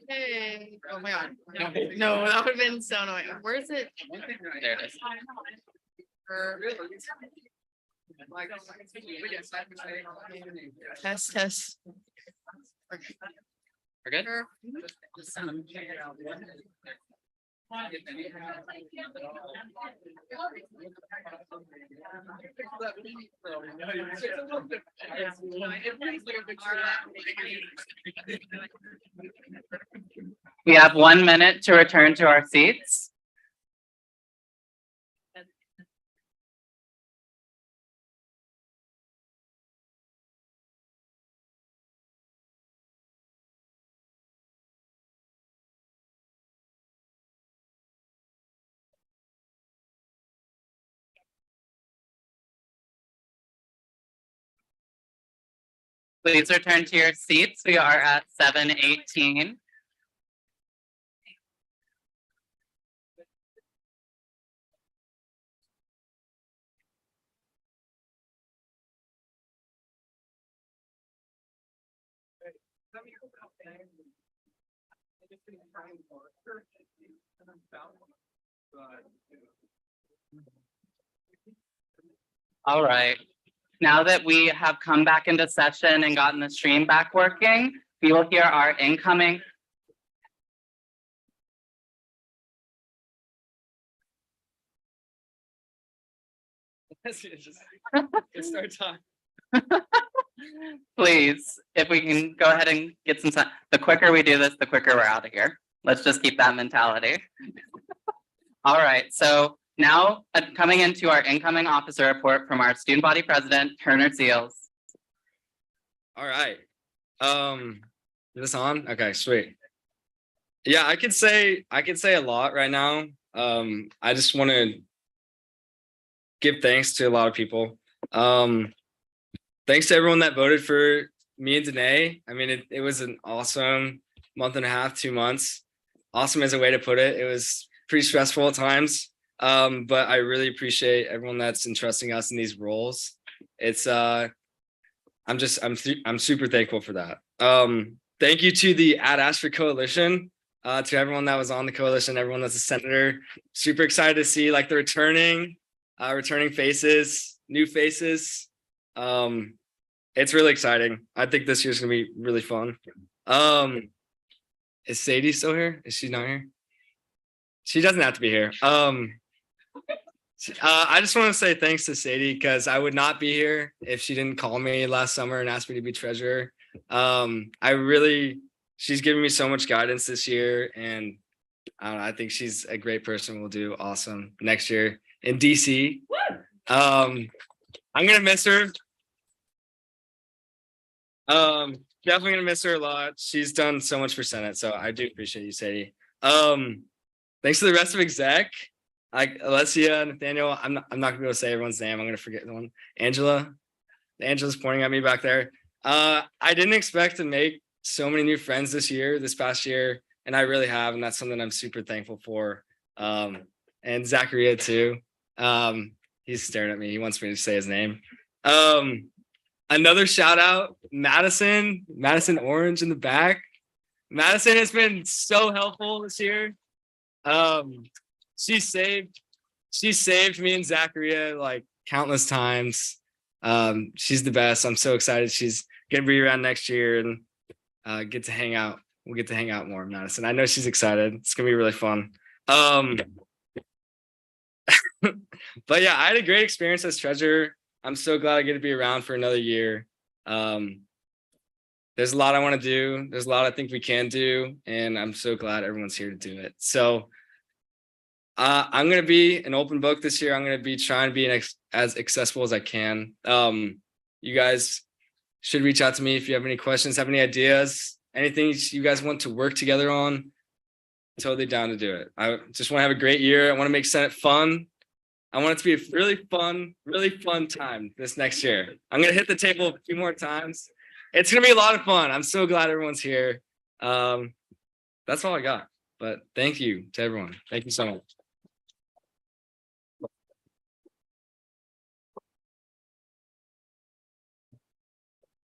Okay. Oh my god. No, that would have been so annoying. Where is it? There it is. Test. We're good? We have 1 minute to return to our seats. Please return to your seats. We are at 7:18. All right. Now that we have come back into session and gotten the stream back working, we will hear our incoming. It's start time. Please, if we can go ahead and get some, the quicker we do this, the quicker we're out of here. Let's just keep that mentality. All right, so now coming into our incoming officer report from our student body president, Turner Seals. All right. Is this on? Okay, sweet. Yeah, I could say a lot right now. I just want to give thanks to a lot of people. Thanks to everyone that voted for me and Danae. I mean, it was an awesome month and a half, 2 months. Awesome is a way to put it. It was pretty stressful at times. But I really appreciate everyone that's entrusting us in these roles. It's I'm super thankful for that. Thank you to the Ad Ashford Coalition, to everyone that was on the coalition, everyone that's a senator. Super excited to see like the returning faces, new faces. It's really exciting. I think this year's gonna be really fun. Is Sadie still here? Is she not here? She doesn't have to be here. I just want to say thanks to Sadie because I would not be here if she didn't call me last summer and ask me to be treasurer. She's given me so much guidance this year, and I don't know, I think she's a great person. We'll do awesome next year in DC. I'm gonna miss her. Definitely gonna miss her a lot. She's done so much for Senate, so I do appreciate you, Sadie. Thanks to the rest of exec, like Alessia, Nathaniel. I'm not gonna be able to say everyone's name. I'm gonna forget the one. Angela's pointing at me back there. I didn't expect to make so many new friends this past year, and I really have, and that's something I'm super thankful for. And Zachariah too. He's staring at me. He wants me to say his name. Another shout out, Madison Orange in the back. Madison has been so helpful this year. She saved me and Zachariah like countless times. She's the best. I'm so excited she's gonna be around next year and get to hang out. We'll get to hang out more, Madison. I know she's excited. It's gonna be really fun. But yeah, I had a great experience as treasurer. I'm so glad I get to be around for another year. There's a lot I want to do. There's a lot I think we can do, and I'm so glad everyone's here to do it. So I'm going to be an open book this year. I'm going to be trying to be as accessible as I can. You guys should reach out to me if you have any questions, have any ideas, anything you guys want to work together on. Totally down to do it. I just want to have a great year. I want to make Senate fun. I want it to be a really fun time this next year. I'm going to hit the table a few more times. It's going to be a lot of fun. I'm so glad everyone's here. That's all I got. But thank you to everyone. Thank you so much.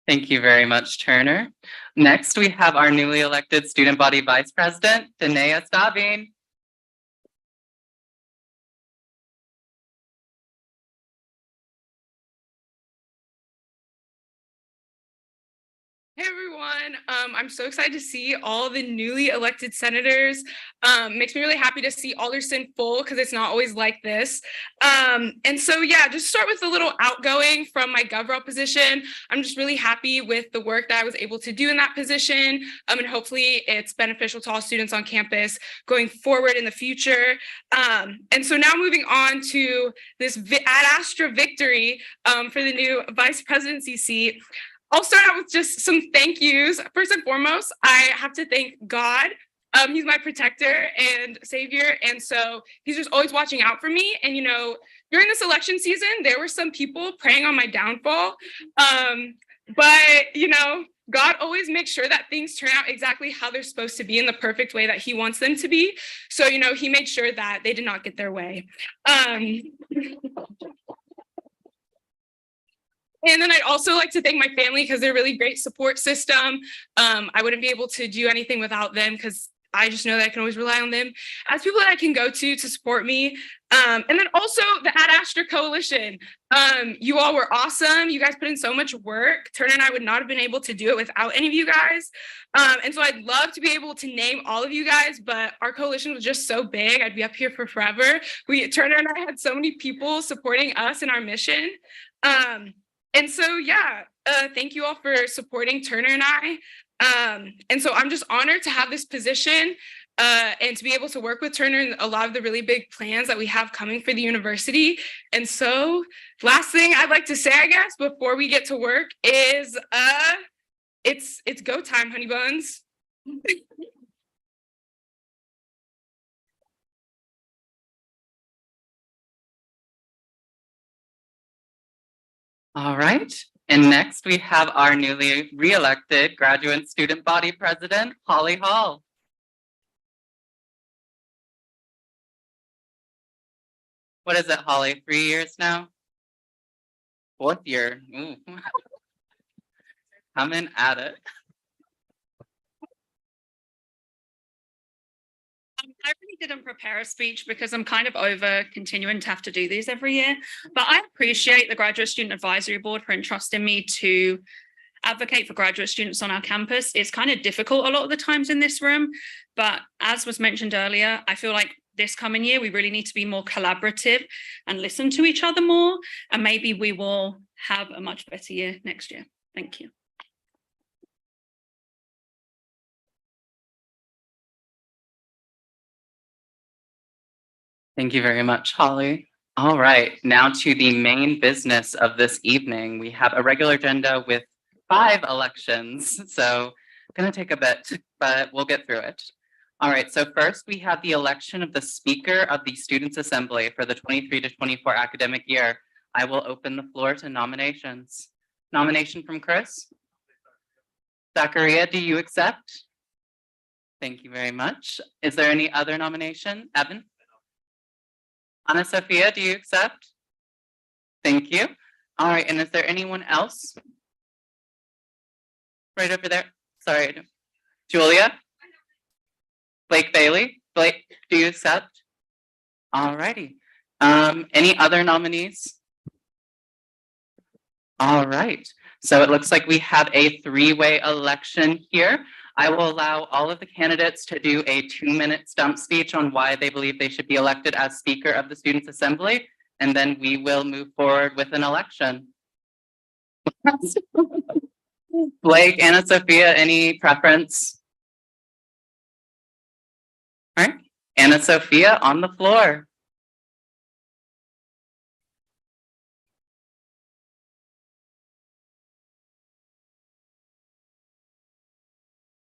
Thank you very much, Turner. Next, we have our newly elected Student Body Vice President, Danae Stavine. Hey everyone, I'm so excited to see all the newly elected senators. Makes me really happy to see Alderson full because it's not always like this. And so yeah, just start with a little outgoing from my GovRel position. I'm just really happy with the work that I was able to do in that position. And hopefully it's beneficial to all students on campus going forward in the future. And so now moving on to this Ad Astra victory for the new vice presidency seat. I'll start out with just some thank yous. First and foremost, I have to thank God. He's my protector and savior. And so he's just always watching out for me. And, during this election season, there were some people preying on my downfall. But God always makes sure that things turn out exactly how they're supposed to be in the perfect way that he wants them to be. So, he made sure that they did not get their way. And then I'd also like to thank my family because they're a really great support system. I wouldn't be able to do anything without them because I just know that I can always rely on them as people that I can go to support me. And then also the Ad Astra Coalition. You all were awesome. You guys put in so much work. Turner and I would not have been able to do it without any of you guys. And so I'd love to be able to name all of you guys, but our coalition was just so big. I'd be up here for forever. Turner and I had so many people supporting us in our mission. And so, thank you all for supporting Turner and I. And so I'm just honored to have this position and to be able to work with Turner and a lot of the really big plans that we have coming for the university. And so last thing I'd like to say, I guess, before we get to work is it's go time, honey buns. All right. And next we have our newly re-elected graduate student body president, Holly Hall. What is it, Holly? 3 years now? 4th year. Ooh. Coming at it. I really didn't prepare a speech because I'm kind of over continuing to have to do these every year, but I appreciate the Graduate Student Advisory Board for entrusting me to advocate for graduate students on our campus. It's kind of difficult a lot of the times in this room, but as was mentioned earlier, I feel like this coming year, we really need to be more collaborative and listen to each other more, and maybe we will have a much better year next year. Thank you. Thank you very much, Holly. All right, now to the main business of this evening. We have a regular agenda with 5 elections, so gonna take a bit, but we'll get through it. All right, so first we have the election of the Speaker of the Students' Assembly for the 23 to 24 academic year. I will open the floor to nominations. Nomination from Chris? Zachariah, do you accept? Thank you very much. Is there any other nomination? Evan? Ana Sophia, do you accept? Thank you. All right, and is there anyone else? Right over there. Sorry. Julia? Blake Bailey? Blake, do you accept? All righty. Any other nominees? All right. So it looks like we have a 3-way election here. I will allow all of the candidates to do a 2-minute stump speech on why they believe they should be elected as Speaker of the Students' Assembly, and then we will move forward with an election. Blake, Ana Sophia, any preference? All right, Ana Sophia on the floor.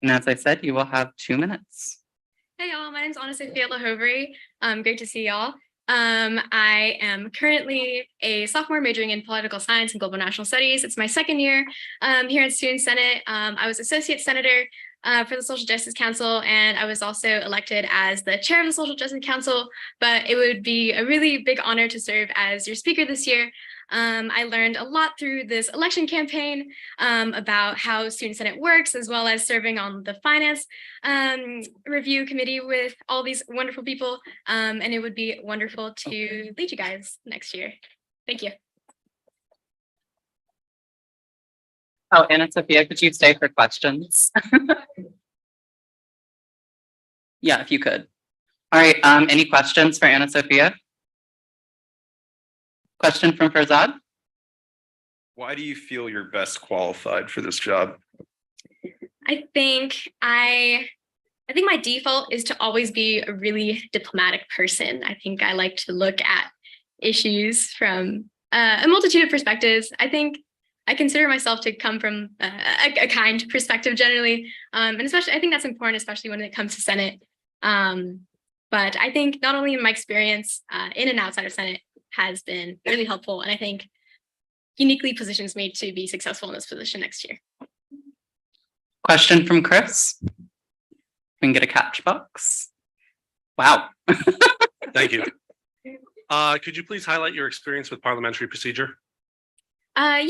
And as I said, you will have 2 minutes. Hey y'all, my name's Ana Sophia Lahovry. Great to see y'all. I am currently a sophomore majoring in political science and global national studies. It's my 2nd year here at Student Senate. I was associate senator for the Social Justice Council, and I was also elected as the chair of the Social Justice Council, but it would be a really big honor to serve as your speaker this year. I learned a lot through this election campaign about how Student Senate works, as well as serving on the finance review committee with all these wonderful people. And it would be wonderful to lead you guys next year. Thank you. Oh, Anna Sophia, could you stay for questions? Yeah, if you could. All right, any questions for Anna Sophia? Question from Farzad? Why do you feel you're best qualified for this job? I think my default is to always be a really diplomatic person. I think I like to look at issues from a multitude of perspectives. I think I consider myself to come from a kind perspective generally, and especially I think that's important, especially when it comes to Senate. But I think not only in my experience in and outside of Senate has been really helpful, and I think uniquely positions me to be successful in this position next year. Question from Chris? We can get a catch box. Wow. Thank you. Could you please highlight your experience with parliamentary procedure? Yeah.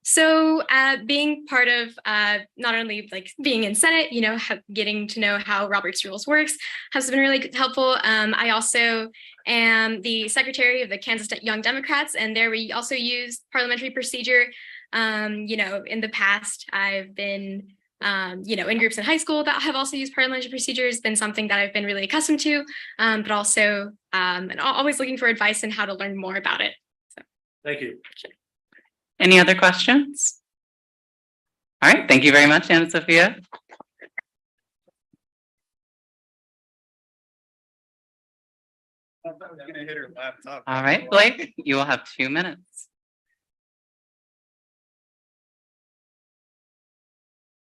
So being part of not only like being in Senate, you know, getting to know how Robert's Rules works has been really helpful. I also am the secretary of the Kansas Young Democrats, and there we also use parliamentary procedure. You know, in the past, I've been you know, in groups in high school that have also used parliamentary procedure. Has been something that I've been really accustomed to, but also and always looking for advice on how to learn more about it. So. Thank you. Sure. Any other questions? All right, thank you very much, Anna Sophia. All right, Blake, you will have 2 minutes.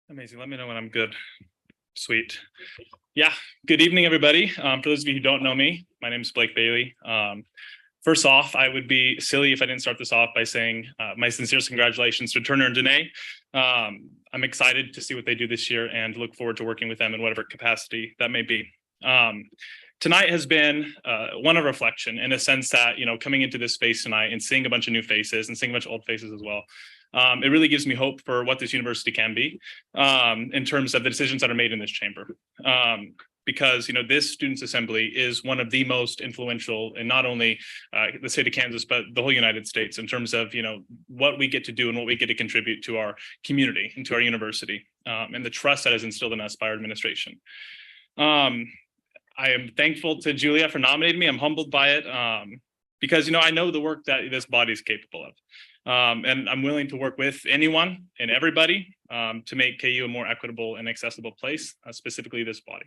Amazing. Let me know when I'm good. Sweet. Yeah. Good evening, everybody. For those of you who don't know me, my name is Blake Bailey. First off, I would be silly if I didn't start this off by saying my sincerest congratulations to Turner and Danae. I'm excited to see what they do this year and look forward to working with them in whatever capacity that may be. Tonight has been one of reflection in a sense that, you know, coming into this space tonight and seeing a bunch of new faces and seeing a bunch of old faces as well. It really gives me hope for what this university can be in terms of the decisions that are made in this chamber. Because, you know, this Students' Assembly is one of the most influential in not only the state of Kansas, but the whole United States in terms of, you know, what we get to do and what we get to contribute to our community and to our university and the trust that is instilled in us by our administration. I am thankful to Julia for nominating me. I'm humbled by it because, you know, I know the work that this body is capable of. And I'm willing to work with anyone and everybody to make KU a more equitable and accessible place, specifically this body.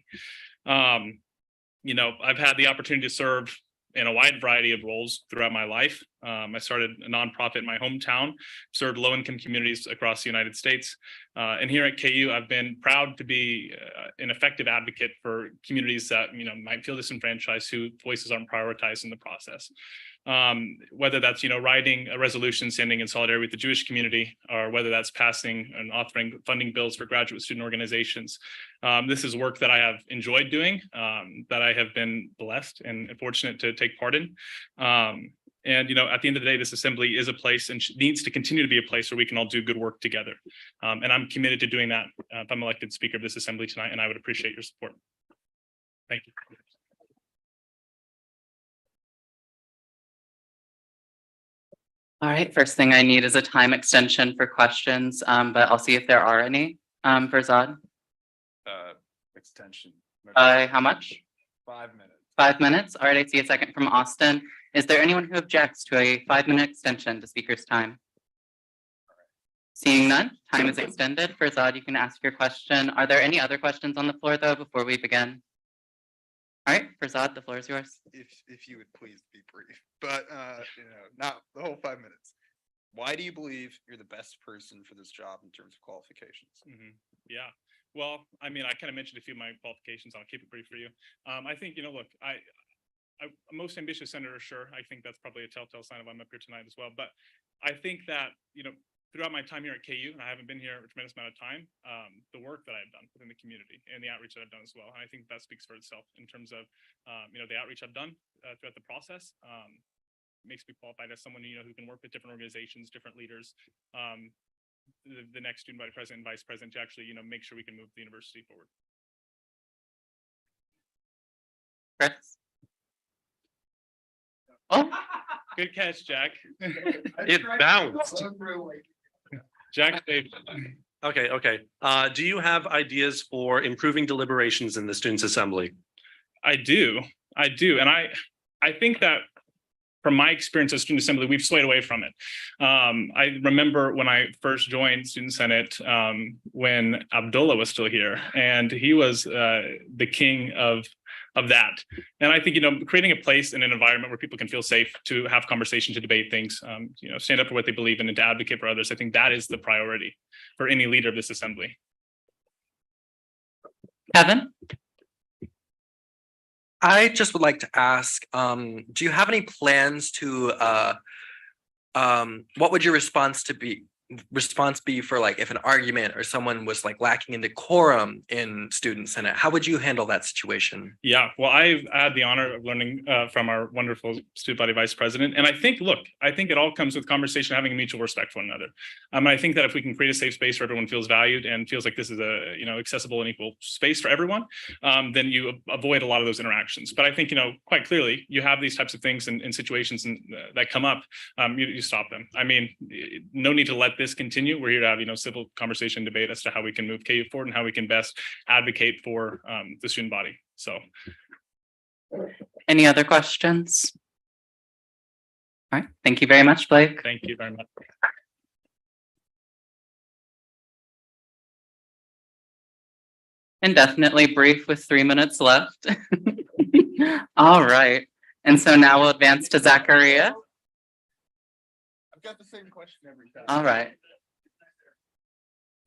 You know, I've had the opportunity to serve in a wide variety of roles throughout my life. I started a nonprofit in my hometown, served low-income communities across the United States. And here at KU, I've been proud to be an effective advocate for communities that, you know, might feel disenfranchised, whose voices aren't prioritized in the process. Whether that's, you know, writing a resolution standing in solidarity with the Jewish community, or whether that's passing and authoring funding bills for graduate student organizations. This is work that I have enjoyed doing, that I have been blessed and fortunate to take part in. And, you know, at the end of the day, this assembly is a place and needs to continue to be a place where we can all do good work together. And I'm committed to doing that if I'm elected speaker of this assembly tonight, and I would appreciate your support. Thank you. All right, first thing I need is a time extension for questions, but I'll see if there are any. Farzad, Extension. how much? 5 minutes. 5 minutes. All right, I see a second from Austin. Is there anyone who objects to a 5-minute extension to speaker's time? Seeing none, time is extended. Farzad, you can ask your question. Are there any other questions on the floor though before we begin? All right, Farzad, the floor is yours. If you would please be brief, but you know, not the whole 5 minutes. Why do you believe you're the best person for this job in terms of qualifications? Yeah, well, I mean, I kind of mentioned a few of my qualifications. I'll keep it brief for you. I think, you know, look, I'm most ambitious senator, sure. I think that's probably a telltale sign of I'm up here tonight as well. But I think that, you know, throughout my time here at KU, and I haven't been here a tremendous amount of time, the work that I've done within the community and the outreach that I've done as well. And I think that speaks for itself in terms of, you know, the outreach I've done throughout the process. makes me qualified as someone, who can work with different organizations, different leaders. The next student body president and vice president to actually, make sure we can move the university forward. Chris? Oh, Good catch, Jack. It bounced. Jack saved. Okay. Do you have ideas for improving deliberations in the Students' Assembly? I do. And I think that from my experience as Student Assembly, we've swayed away from it. I remember when I first joined Student Senate, when Abdullah was still here, and he was the king of that. And I think, creating a place and an environment where people can feel safe to have conversation, to debate things, stand up for what they believe in and to advocate for others. I think that is the priority for any leader of this assembly. Kevin? I just would like to ask, do you have any plans to, what would your response be for like if an argument or someone was like lacking in decorum in Student Senate? How would you handle that situation? Yeah, well, I've had the honor of learning from our wonderful student body vice president. And I think it all comes with conversation, having a mutual respect for one another. I think that if we can create a safe space where everyone feels valued and feels like this is a, accessible and equal space for everyone, then you avoid a lot of those interactions. But I think, quite clearly, you have these types of things in situations that come up, you stop them. I mean, no need to let this continue. We're here to have, civil conversation, debate as to how we can move KU forward and how we can best advocate for the student body. So, Any other questions? All right, thank you very much, Blake. thank you very much. And definitely brief with 3 minutes left. All right, and so now we'll advance to Zachariah. I've got the same question every time. All right.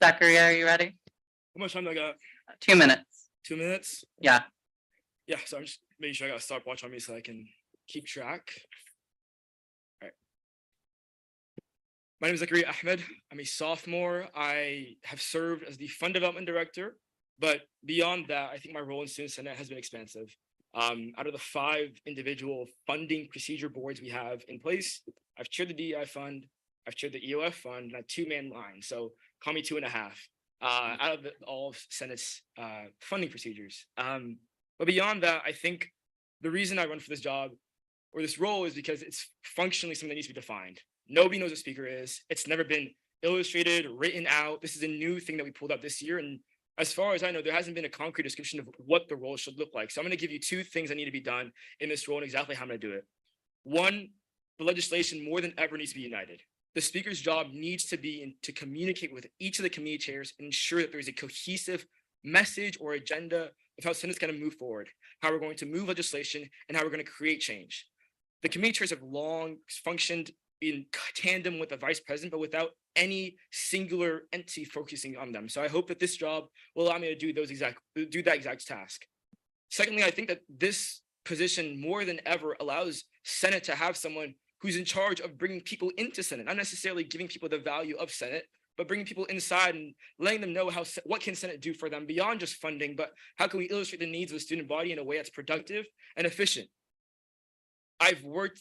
Zachariah, are you ready? How much time do I got? 2 minutes. 2 minutes? Yeah. Yeah, so I'm just making sure I got a stopwatch on me so I can keep track. All right. My name is Zachariah Ahmed. I'm a sophomore. I have served as the fund development director, but beyond that, I think my role in Student Senate has been expansive. Out of the 5 individual funding procedure boards we have in place, I've chaired the DEI fund, I've chaired the EOF fund, and a 2-man line. So call me 2.5 out of all of Senate's funding procedures. But beyond that, I think the reason I run for this job or this role is because it's functionally something that needs to be defined. Nobody knows what speaker is. It's never been illustrated, written out. This is a new thing that we pulled out this year. And as far as I know, there hasn't been a concrete description of what the role should look like. So I'm going to give you 2 things that need to be done in this role and exactly how I'm going to do it. One, the legislation more than ever needs to be united. The speaker's job needs to be to communicate with each of the committee chairs and ensure that there's a cohesive message or agenda of how Senate's going to move forward, how we're going to move legislation, and how we're going to create change. The committee chairs have long functioned in tandem with the vice president, but without any singular entity focusing on them. So I hope that this job will allow me to do that exact task. Secondly, I think that this position more than ever allows Senate to have someone who's in charge of bringing people into Senate, not necessarily giving people the value of Senate, but bringing people inside and letting them know what can Senate do for them beyond just funding, but how can we illustrate the needs of the student body in a way that's productive and efficient. I've worked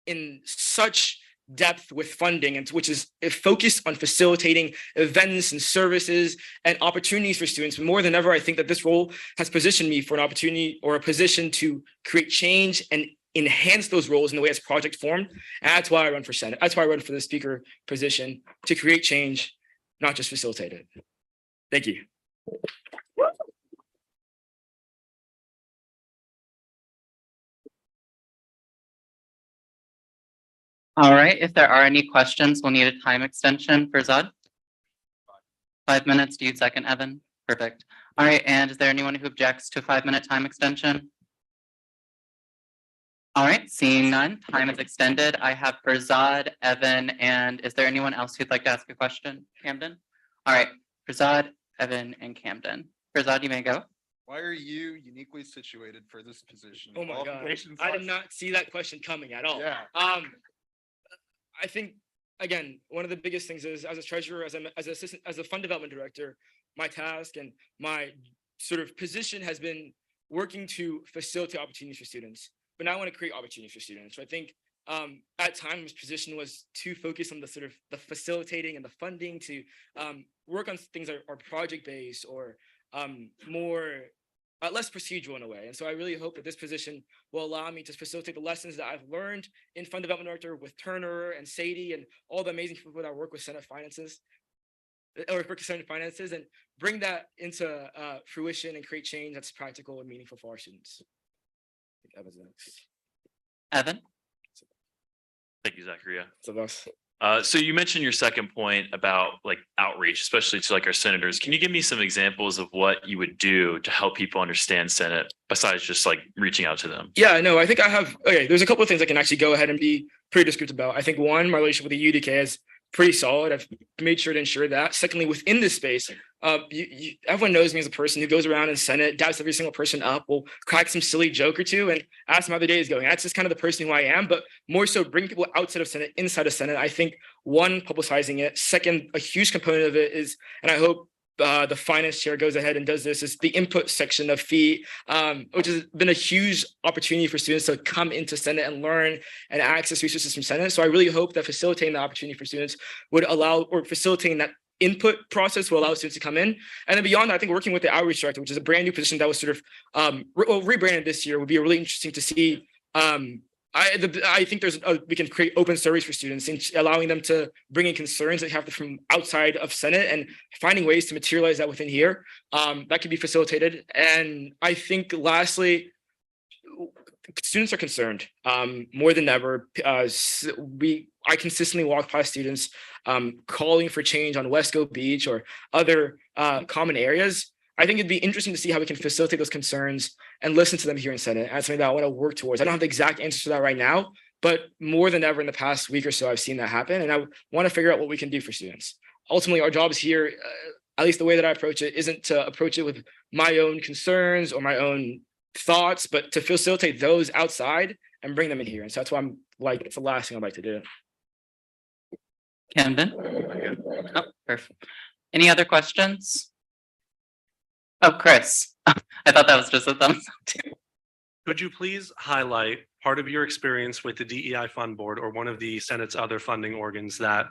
in such depth with funding, and which is focused on facilitating events and services and opportunities for students. But more than ever, I think that this role has positioned me for an opportunity or a position to create change and enhance those roles in the way it's project formed. And that's why I run for Senate. That's why I run for the speaker position, to create change, not just facilitate it. Thank you. All right, if there are any questions, we'll need a time extension for Zod. 5 minutes. Do you second, Evan? Perfect. All right, and is there anyone who objects to a 5-minute time extension? All right, seeing none, time is extended. I have for Zod, Evan, and is there anyone else who'd like to ask a question? Camden? All right, for Zod, Evan, and Camden. For Zod, you may go. Why are you uniquely situated for this position? Oh my God, Qualifications I did wise? not see that question coming at all. Yeah. I think, again, one of the biggest things is as a treasurer, as an assistant, as a fund development director, my task and my sort of position has been working to facilitate opportunities for students. But now I want to create opportunities for students. So I think at times his position was too focused on the sort of the facilitating and the funding to work on things that are project based or more less procedural in a way. And so I really hope that this position will allow me to facilitate the lessons that I've learned in Fund Development Director with Turner and Sadie and all the amazing people that work with Senate Finances and bring that into fruition and create change that's practical and meaningful for our students. I think Evan's next. Evan? Thank you, Zachariah. So boss. So you mentioned your second point about like outreach, especially to like our senators. Can you give me some examples of what you would do to help people understand Senate besides just like reaching out to them? Yeah, no, I think I have. Okay, there's a couple of things I can actually go ahead and be pretty descriptive about. I think one, my relationship with the UDK is pretty solid. I've made sure to ensure that. Secondly, within this space, everyone knows me as a person who goes around in Senate, dabs every single person up, will crack some silly joke or two and ask them how their day is going. That's just kind of the person who I am, but more so bring people outside of Senate, inside of Senate. I think one, publicizing it. Second, a huge component of it is, and I hope the finance chair goes ahead and does this, is the input section of FEE, which has been a huge opportunity for students to come into Senate and learn and access resources from Senate. So I really hope that facilitating the opportunity for students would allow, or facilitating that input process will allow students to come in. And then beyond that, I think working with the outreach director, which is a brand new position that was sort of rebranded this year, would be really interesting to see. I think we can create open surveys for students and allowing them to bring in concerns that have from outside of Senate and finding ways to materialize that within here. That could be facilitated. And I think lastly, students are concerned more than ever. I consistently walk past students calling for change on Wesco Beach or other common areas. I think it'd be interesting to see how we can facilitate those concerns and listen to them here in Senate. That's something that I want to work towards. I don't have the exact answer to that right now, but more than ever in the past week or so, I've seen that happen. And I want to figure out what we can do for students. Ultimately, our job is here, at least the way that I approach it, isn't to approach it with my own concerns or my own thoughts, but to facilitate those outside and bring them in here. And so that's why I'm like, it's the last thing I'd like to do. Camden? Oh, perfect. Any other questions? Oh, Chris. I thought that was just a thumbs up too. Could you please highlight part of your experience with the DEI Fund Board or one of the Senate's other funding organs that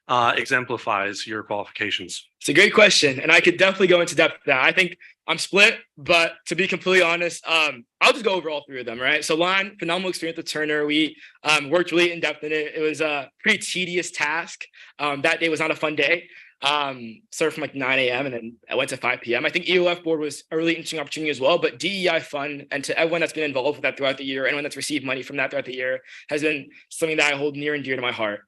exemplifies your qualifications? It's a great question, and I could definitely go into depth with that. I think I'm split, but to be completely honest, I'll just go over all three of them, right? So Lon, phenomenal experience with Turner. We worked really in depth in it. It was a pretty tedious task. That day was not a fun day. Started from like 9 a.m. and then I went to 5 p.m. I think EOF board was a really interesting opportunity as well, but DEI fund, and to everyone that's been involved with that throughout the year, anyone that's received money from that throughout the year, has been something that I hold near and dear to my heart.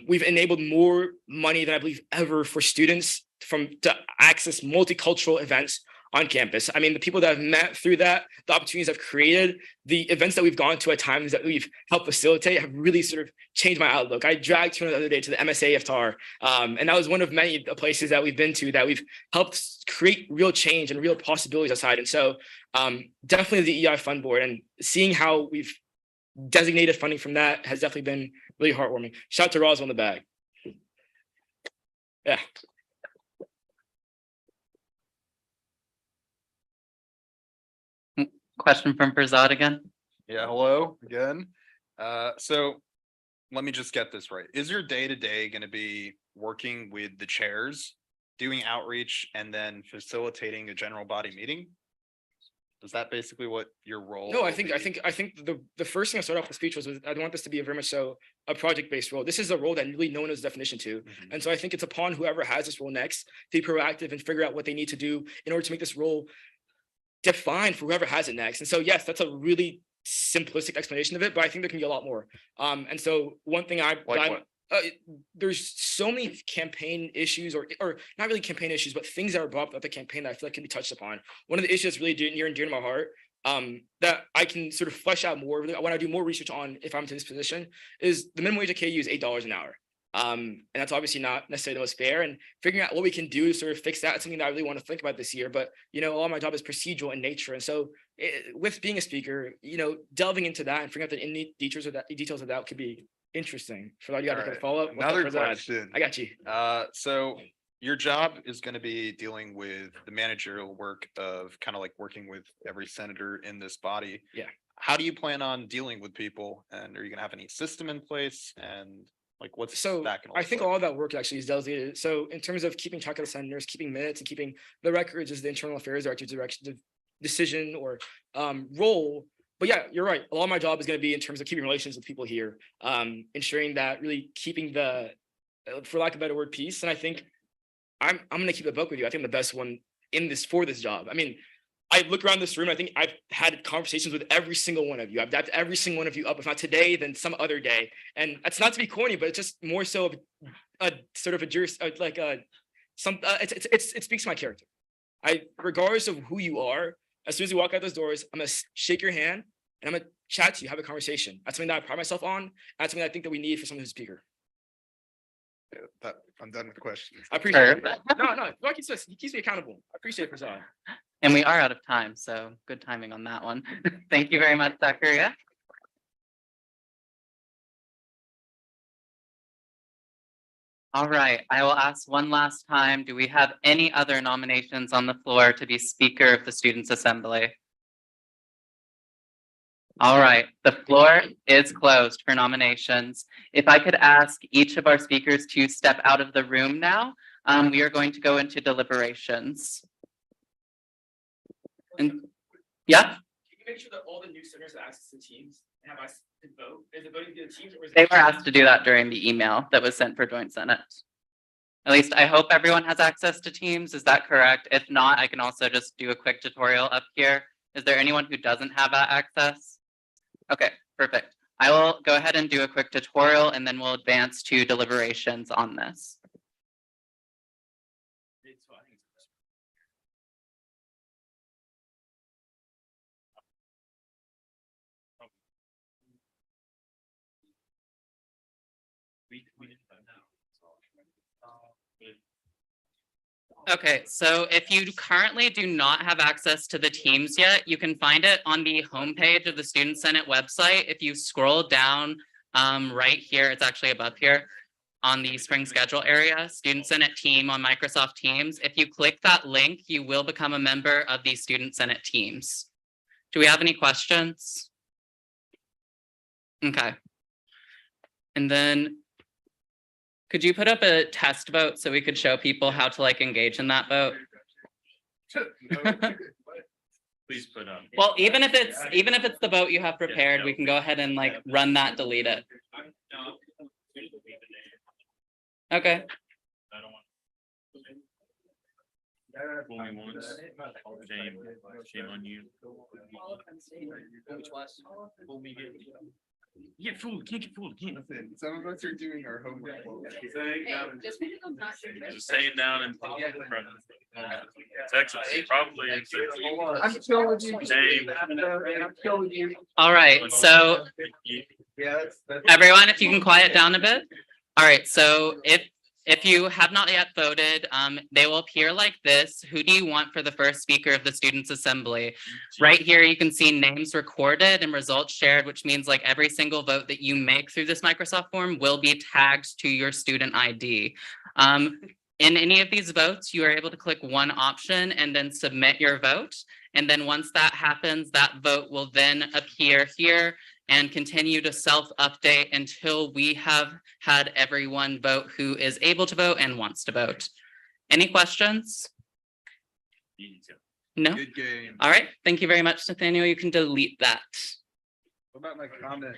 We've enabled more money than I believe ever for students to access multicultural events on campus. I mean, the people that I've met through that, the opportunities I've created, the events that we've gone to at times that we've helped facilitate have really sort of changed my outlook. I dragged Turner the other day to the MSA Iftar, and that was one of many places that we've been to that we've helped create real change and real possibilities outside. And so definitely the EI Fund Board, and seeing how we've designated funding from that has definitely been really heartwarming. Shout out to Roswell in the bag. Yeah. Question from Farzad again. Yeah, hello again. So let me just get this right. Is your day-to-day going to be working with the chairs, doing outreach, and then facilitating a general body meeting? Is that basically what your role? No, I will think be? the first thing I started off the speech was I want this to be a very much so a project-based role. This is a role that really no one knows the definition to. Mhm. And so I think it's upon whoever has this role next to be proactive and figure out what they need to do in order to make this role defined for whoever has it next. And so yes, that's a really simplistic explanation of it, but I think there can be a lot more. And so one thing there's so many campaign issues or not really campaign issues, but things that are brought up at the campaign that I feel like can be touched upon. One of the issues that's really near and dear to my heart, that I can sort of flesh out more when I do more research on if I'm to this position, is the minimum wage at KU is $8 an hour. And that's obviously not necessarily the most fair, and figuring out what we can do to sort of fix that is something that I really want to think about this year. But, you know, a lot of my job is procedural in nature. And so with being a speaker, you know, delving into that and figuring out the details of that could be interesting. For that, you got to Alright, follow up. Another question. I got you. So your job is going to be dealing with the managerial work of kind of like working with every senator in this body. Yeah. how do you plan on dealing with people? And are you gonna have any system in place? And like, what's So that gonna I look think like? all that work actually is delegated. So in terms of keeping track of the senators, keeping minutes and keeping the records is the internal affairs director's direction, decision or role. But yeah, you're right. A lot of my job is going to be in terms of keeping relations with people here, ensuring that really keeping the, for lack of a better word, peace. And I think I'm going to keep the book with you. I think I'm the best one in this for this job. I mean, I look around this room. I think I've had conversations with every single one of you. I've dapped every single one of you up, if not today, then some other day. And that's not to be corny, but it's just more so of a sort of a it speaks to my character. Regardless of who you are, as soon as you walk out those doors, I'm gonna shake your hand and I'm gonna chat to you, have a conversation. That's something that I pride myself on. That's something I think that we need for someone who's a speaker. Yeah, that, I'm done with questions. I appreciate it. Perfect. No, he keeps me accountable. I appreciate it, Prasad. And we are out of time, so good timing on that one. Thank you very much, Zachariah. All right, I will ask one last time, do we have any other nominations on the floor to be Speaker of the Students' Assembly? All right, the floor is closed for nominations. If I could ask each of our speakers to step out of the room now, we are going to go into deliberations. And yeah, Can you make sure that all the new senators have access to teams and have access to vote? Is it voting via teams or is it? they were asked to do that during the email that was sent for joint senate. At least I hope everyone has access to Teams. Is that correct? If not, I can also just do a quick tutorial up here. Is there anyone who doesn't have that access? Okay, perfect. I will go ahead and do a quick tutorial and then we'll advance to deliberations on this. Okay, so if you currently do not have access to the Teams yet, you can find it on the homepage of the Student Senate website. If you scroll down right here, it's actually above here on the spring schedule area, Student Senate team on Microsoft Teams. If you click that link, you will become a member of the Student Senate teams. Do we have any questions? Okay. And then could you put up a test vote so we could show people how to like engage in that vote? Please put on. Well, even if it's the vote you have prepared, we can go ahead and like run that, delete it. Okay. Shame on you. Get fooled, can't get fooled, can't. Some of us are doing our homework. Just staying down in Texas, probably. I'm chill with you. Same. I'm chill with you. All right, so Yeah, everyone, if you can quiet down a bit. All right, so if you have not yet voted, they will appear like this. Who do you want for the first speaker of the Students' Assembly? Right here, you can see names recorded and results shared, which means like every single vote that you make through this Microsoft form will be tagged to your student ID. In any of these votes, you are able to click one option and then submit your vote. And then once that happens, that vote will then appear here and continue to self-update until we have had everyone vote who is able to vote and wants to vote. Any questions? No? Good game. All right, thank you very much, Nathaniel. You can delete that. What about my comment?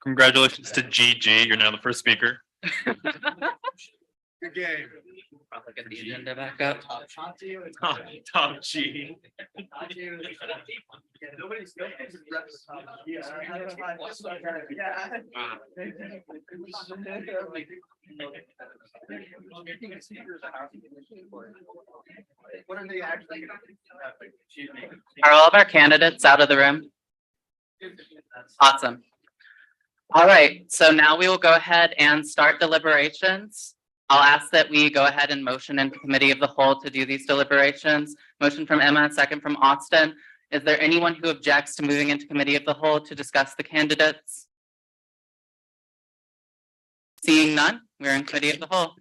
Congratulations to GG, you're now the first speaker. Good game. I'll get the agenda back up. Top G. What are they actually? Are all of our candidates out of the room? Awesome. All right, so now we will go ahead and start deliberations. I'll ask that we go ahead and motion into committee of the whole to do these deliberations. Motion from Emma, second from Austin. Is there anyone who objects to moving into committee of the whole to discuss the candidates? Seeing none, we're in committee of the whole.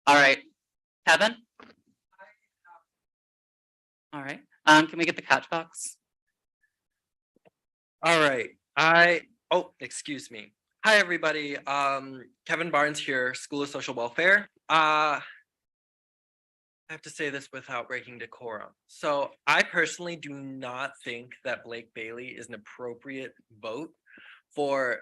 All right, Kevin? All right, can we get the catch box? All right, excuse me. Hi, everybody. Kevin Barnes here, School of Social Welfare. I have to say this without breaking decorum. So I personally do not think that Blake Bailey is an appropriate vote for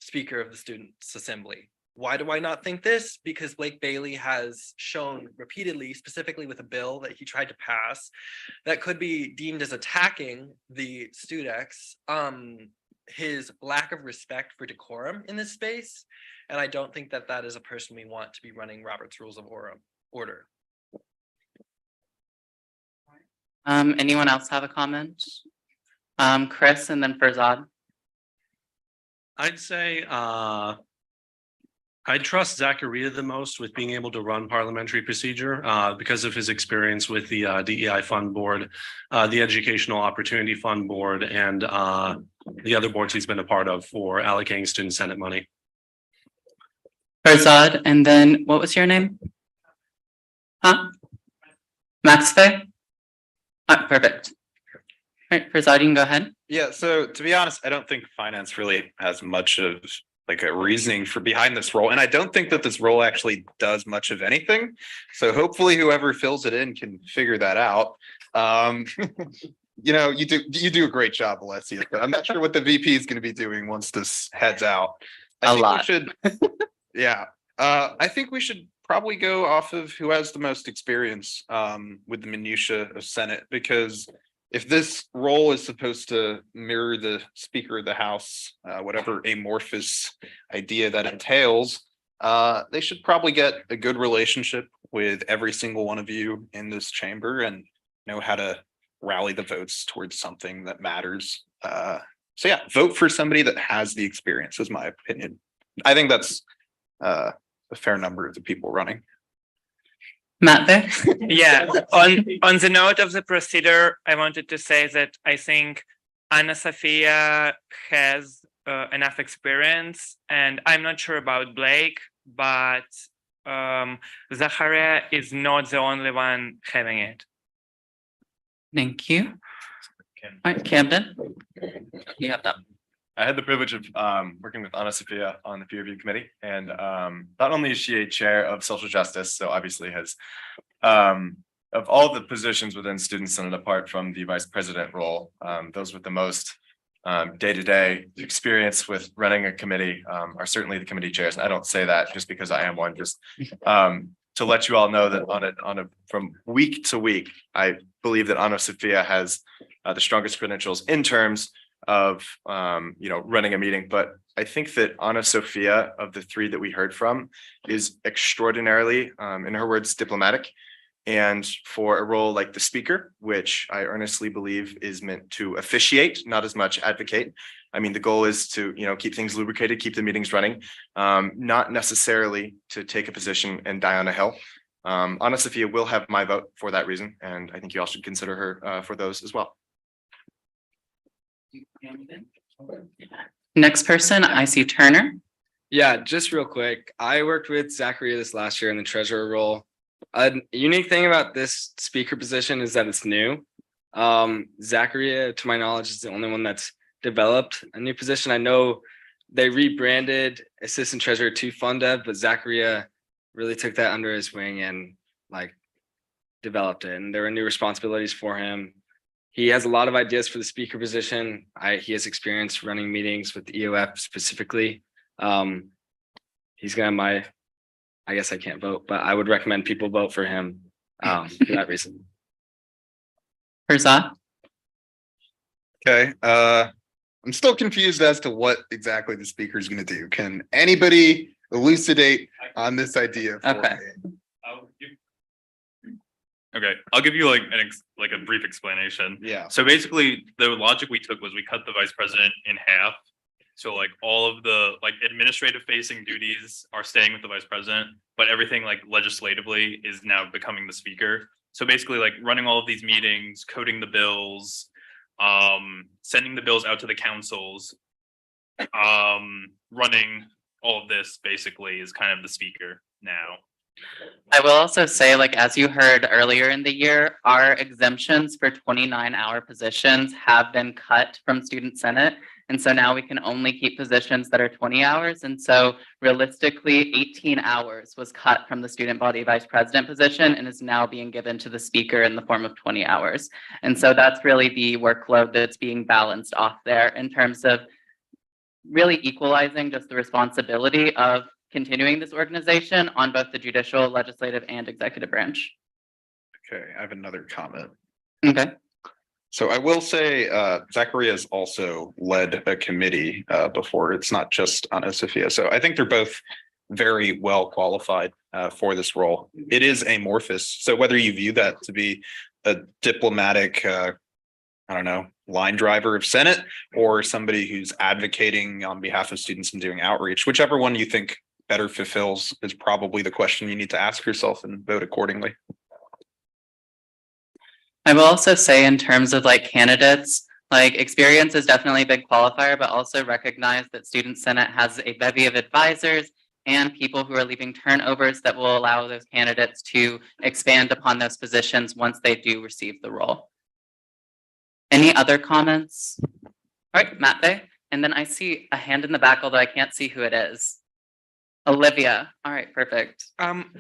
Speaker of the Students' Assembly. Why do I not think this? Because Blake Bailey has shown repeatedly, specifically with a bill that he tried to pass, that could be deemed as attacking the StudX, his lack of respect for decorum in this space. And I don't think that that is a person we want to be running Robert's Rules of Order. Anyone else have a comment? Chris and then Farzad. I'd say I trust Zachariah the most with being able to run parliamentary procedure because of his experience with the DEI Fund Board, the Educational Opportunity Fund Board, and the other boards he's been a part of for allocating student senate money. Farzad, and then what was your name? Huh? Max Fay? Perfect. All right, Farzad, you can go ahead. Yeah, so to be honest, I don't think finance really has much of like a reasoning for behind this role. And I don't think that this role actually does much of anything. So hopefully whoever fills it in can figure that out. You know, you do a great job, Alessia, but I'm not sure what the VP is going to be doing once this heads out. I think we should, yeah. I think we should probably go off of who has the most experience with the minutia of Senate, because if this role is supposed to mirror the Speaker of the House, whatever amorphous idea that entails, they should probably get a good relationship with every single one of you in this chamber and know how to rally the votes towards something that matters. So yeah, vote for somebody that has the experience, is my opinion. I think that's a fair number of the people running. Matt there? Yeah, on the note of the procedure, I wanted to say that I think Anna Sophia has enough experience, and I'm not sure about Blake, but Zachariah is not the only one having it. Thank you. All right, Camden, you have that. I had the privilege of working with Anna Sophia on the peer review committee, and not only is she a chair of social justice, so obviously has of all the positions within Student Senate apart from the vice president role, those with the most day-to-day experience with running a committee are certainly the committee chairs. And I don't say that just because I am one, just to let you all know that from week to week, I believe that Anna Sophia has the strongest credentials in terms of running a meeting. But I think that Anna Sophia, of the three that we heard from, is extraordinarily, in her words, diplomatic. And for a role like the speaker, which I earnestly believe is meant to officiate, not as much advocate. I mean, the goal is to, keep things lubricated, keep the meetings running, not necessarily to take a position and die on a hill. Anna Sophia will have my vote for that reason. And I think you all should consider her for those as well. Next person, I see Turner. Yeah, just real quick. I worked with Zachariah this last year in the treasurer role. A unique thing about this speaker position is that it's new. Zachariah, to my knowledge, is the only one that's developed a new position. I know they rebranded assistant treasurer to fund dev, but Zachariah really took that under his wing and developed it. And there were new responsibilities for him. He has a lot of ideas for the speaker position. He has experience running meetings with the EOF specifically. He's gonna my, I guess I can't vote, but I would recommend people vote for him for that reason. Farzad? Okay, I'm still confused as to what exactly the speaker is going to do. Can anybody elucidate on this idea? Okay. Okay, I'll give you like a brief explanation. Yeah. So basically, the logic we took was we cut the vice president in half. So all of the administrative facing duties are staying with the vice president, but everything legislatively is now becoming the speaker. So basically running all of these meetings, coding the bills, sending the bills out to the councils, running all of this basically is kind of the speaker now. I will also say, as you heard earlier in the year, our exemptions for 29-hour positions have been cut from Student Senate. And so now we can only keep positions that are 20 hours. And so realistically, 18 hours was cut from the student body vice president position and is now being given to the speaker in the form of 20 hours. And so that's really the workload that's being balanced off there in terms of really equalizing just the responsibility of continuing this organization on both the judicial, legislative, and executive branch. Okay, I have another comment. Okay. So I will say, Zachary has also led a committee before. It's not just Anna Sophia. So I think they're both very well qualified for this role. It is amorphous. So whether you view that to be a diplomatic, I don't know, line driver of Senate or somebody who's advocating on behalf of students and doing outreach, whichever one you think better fulfills is probably the question you need to ask yourself and vote accordingly. I will also say in terms of like candidates, like experience is definitely a big qualifier, but also recognize that Student Senate has a bevy of advisors and people who are leaving turnovers that will allow those candidates to expand upon those positions once they do receive the role. Any other comments? All right, Matt Bay, and then I see a hand in the back, although I can't see who it is. Olivia. All right, perfect.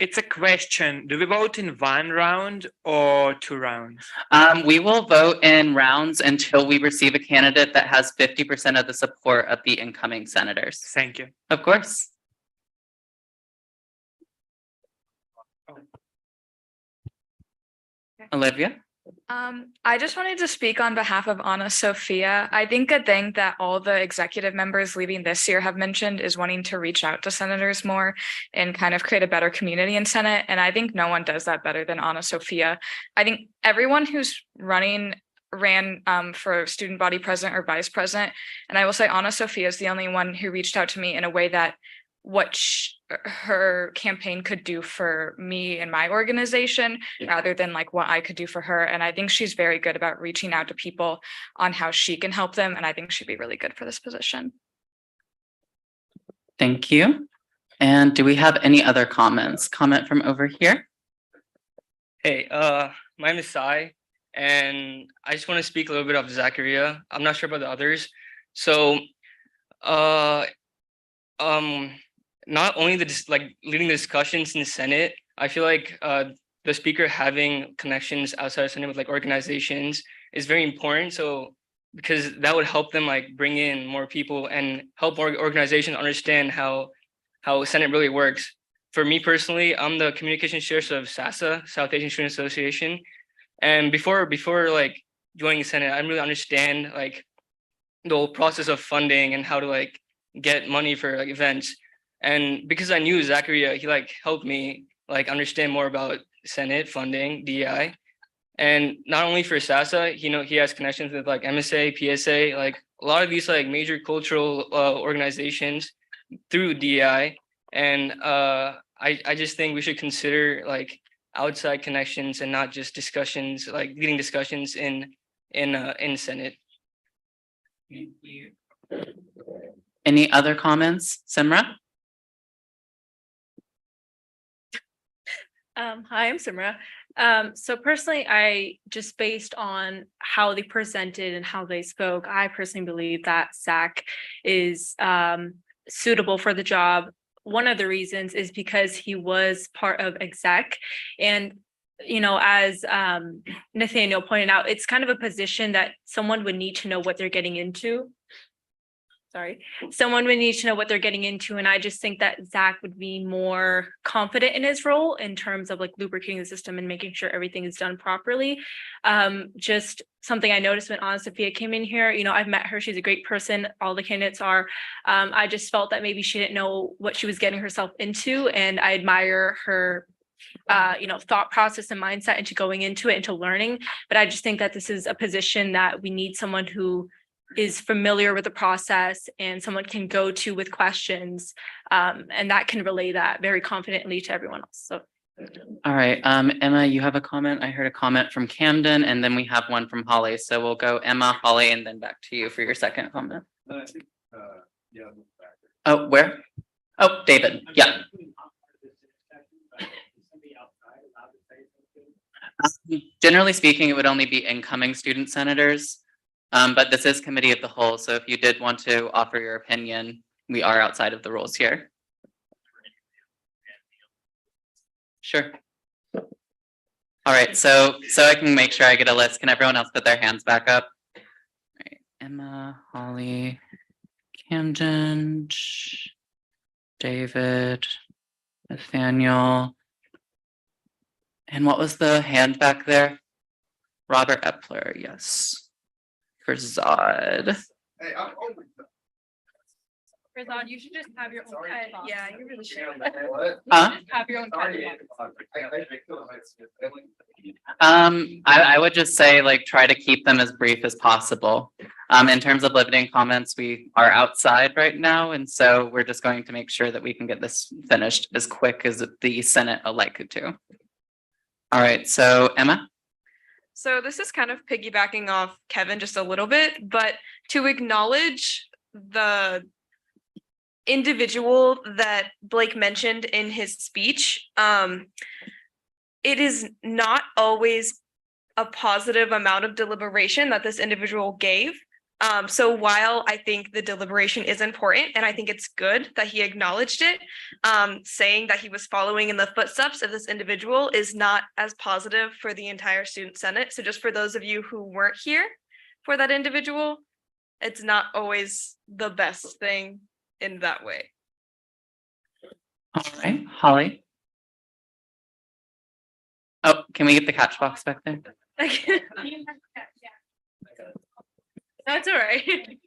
It's a question. Do we vote in one round or 2 rounds? We will vote in rounds until we receive a candidate that has 50% of the support of the incoming senators. Thank you. Of course. Olivia? I just wanted to speak on behalf of Anna Sophia. I think a thing that all the executive members leaving this year have mentioned is wanting to reach out to senators more and kind of create a better community in Senate. And I think no one does that better than Anna Sophia. I think everyone who's ran for student body president or vice president. And I will say Anna Sophia is the only one who reached out to me in a way that what her campaign could do for me and my organization rather than like what I could do for her. And I think she's very good about reaching out to people on how she can help them. And I think she'd be really good for this position. Thank you. And do we have any other comments? Comment from over here? Hey, my name is Sai, and I just want to speak a little bit of Zachariah. I'm not sure about the others. So, not only leading the discussions in the Senate, I feel like the speaker having connections outside of Senate with like organizations is very important. So because that would help them like bring in more people and help organizations understand how Senate really works. For me personally, I'm the communications chair of SASA, South Asian Student Association. And before like joining Senate, I really understand like the whole process of funding and how to like get money for like events. And because I knew Zachariah, he like helped me like understand more about Senate funding, DEI. And not only for SASA, he has connections with like MSA, PSA, like a lot of these like major cultural organizations through DEI. And I just think we should consider like outside connections and not just discussions, like leading discussions in Senate. Any other comments? Simra? Hi, I'm Simra. So personally, I just based on how they presented and how they spoke, I personally believe that Zach is suitable for the job. One of the reasons is because he was part of exec, and as Nathaniel pointed out, it's kind of a position that someone would need to know what they're getting into. Someone would need to know what they're getting into. And I just think that Zach would be more confident in his role in terms of like lubricating the system and making sure everything is done properly. Just something I noticed when Anna Sophia came in here, I've met her. She's a great person. All the candidates are. I just felt that maybe she didn't know what she was getting herself into. And I admire her thought process and mindset into going into it, into learning. But I just think that this is a position that we need someone who is familiar with the process and someone can go to with questions, and that can relay that very confidently to everyone else. So. All right, Emma, you have a comment. I heard a comment from Camden, and then we have one from Holly. So we'll go Emma, Holly, and then back to you for your second comment. Oh, where? Oh, David. Yeah. Generally speaking, it would only be incoming student senators. But this is committee of the whole, so if you did want to offer your opinion, we are outside of the rules here. Sure. All right, so I can make sure I get a list. Can everyone else put their hands back up? All right, Emma, Holly, Camden, David, Nathaniel. And what was the hand back there? Robert Epler, yes. For Zod. Hey, I'm only. Rizad, you should just have your own head. Yeah, you really should. Huh? Just have your own head. I would just say like try to keep them as brief as possible. In terms of limiting comments, we are outside right now, and so we're just going to make sure that we can get this finished as quick as the Senate would like it to. All right, so Emma? So this is kind of piggybacking off Kevin just a little bit, but to acknowledge the individual that Blake mentioned in his speech, it is not always a positive amount of deliberation that this individual gave. So while I think the deliberation is important, and I think it's good that he acknowledged it, saying that he was following in the footsteps of this individual is not as positive for the entire student senate. So just for those of you who weren't here for that individual, it's not always the best thing in that way. All right, Holly? Oh, can we get the catch box back there? That's all right.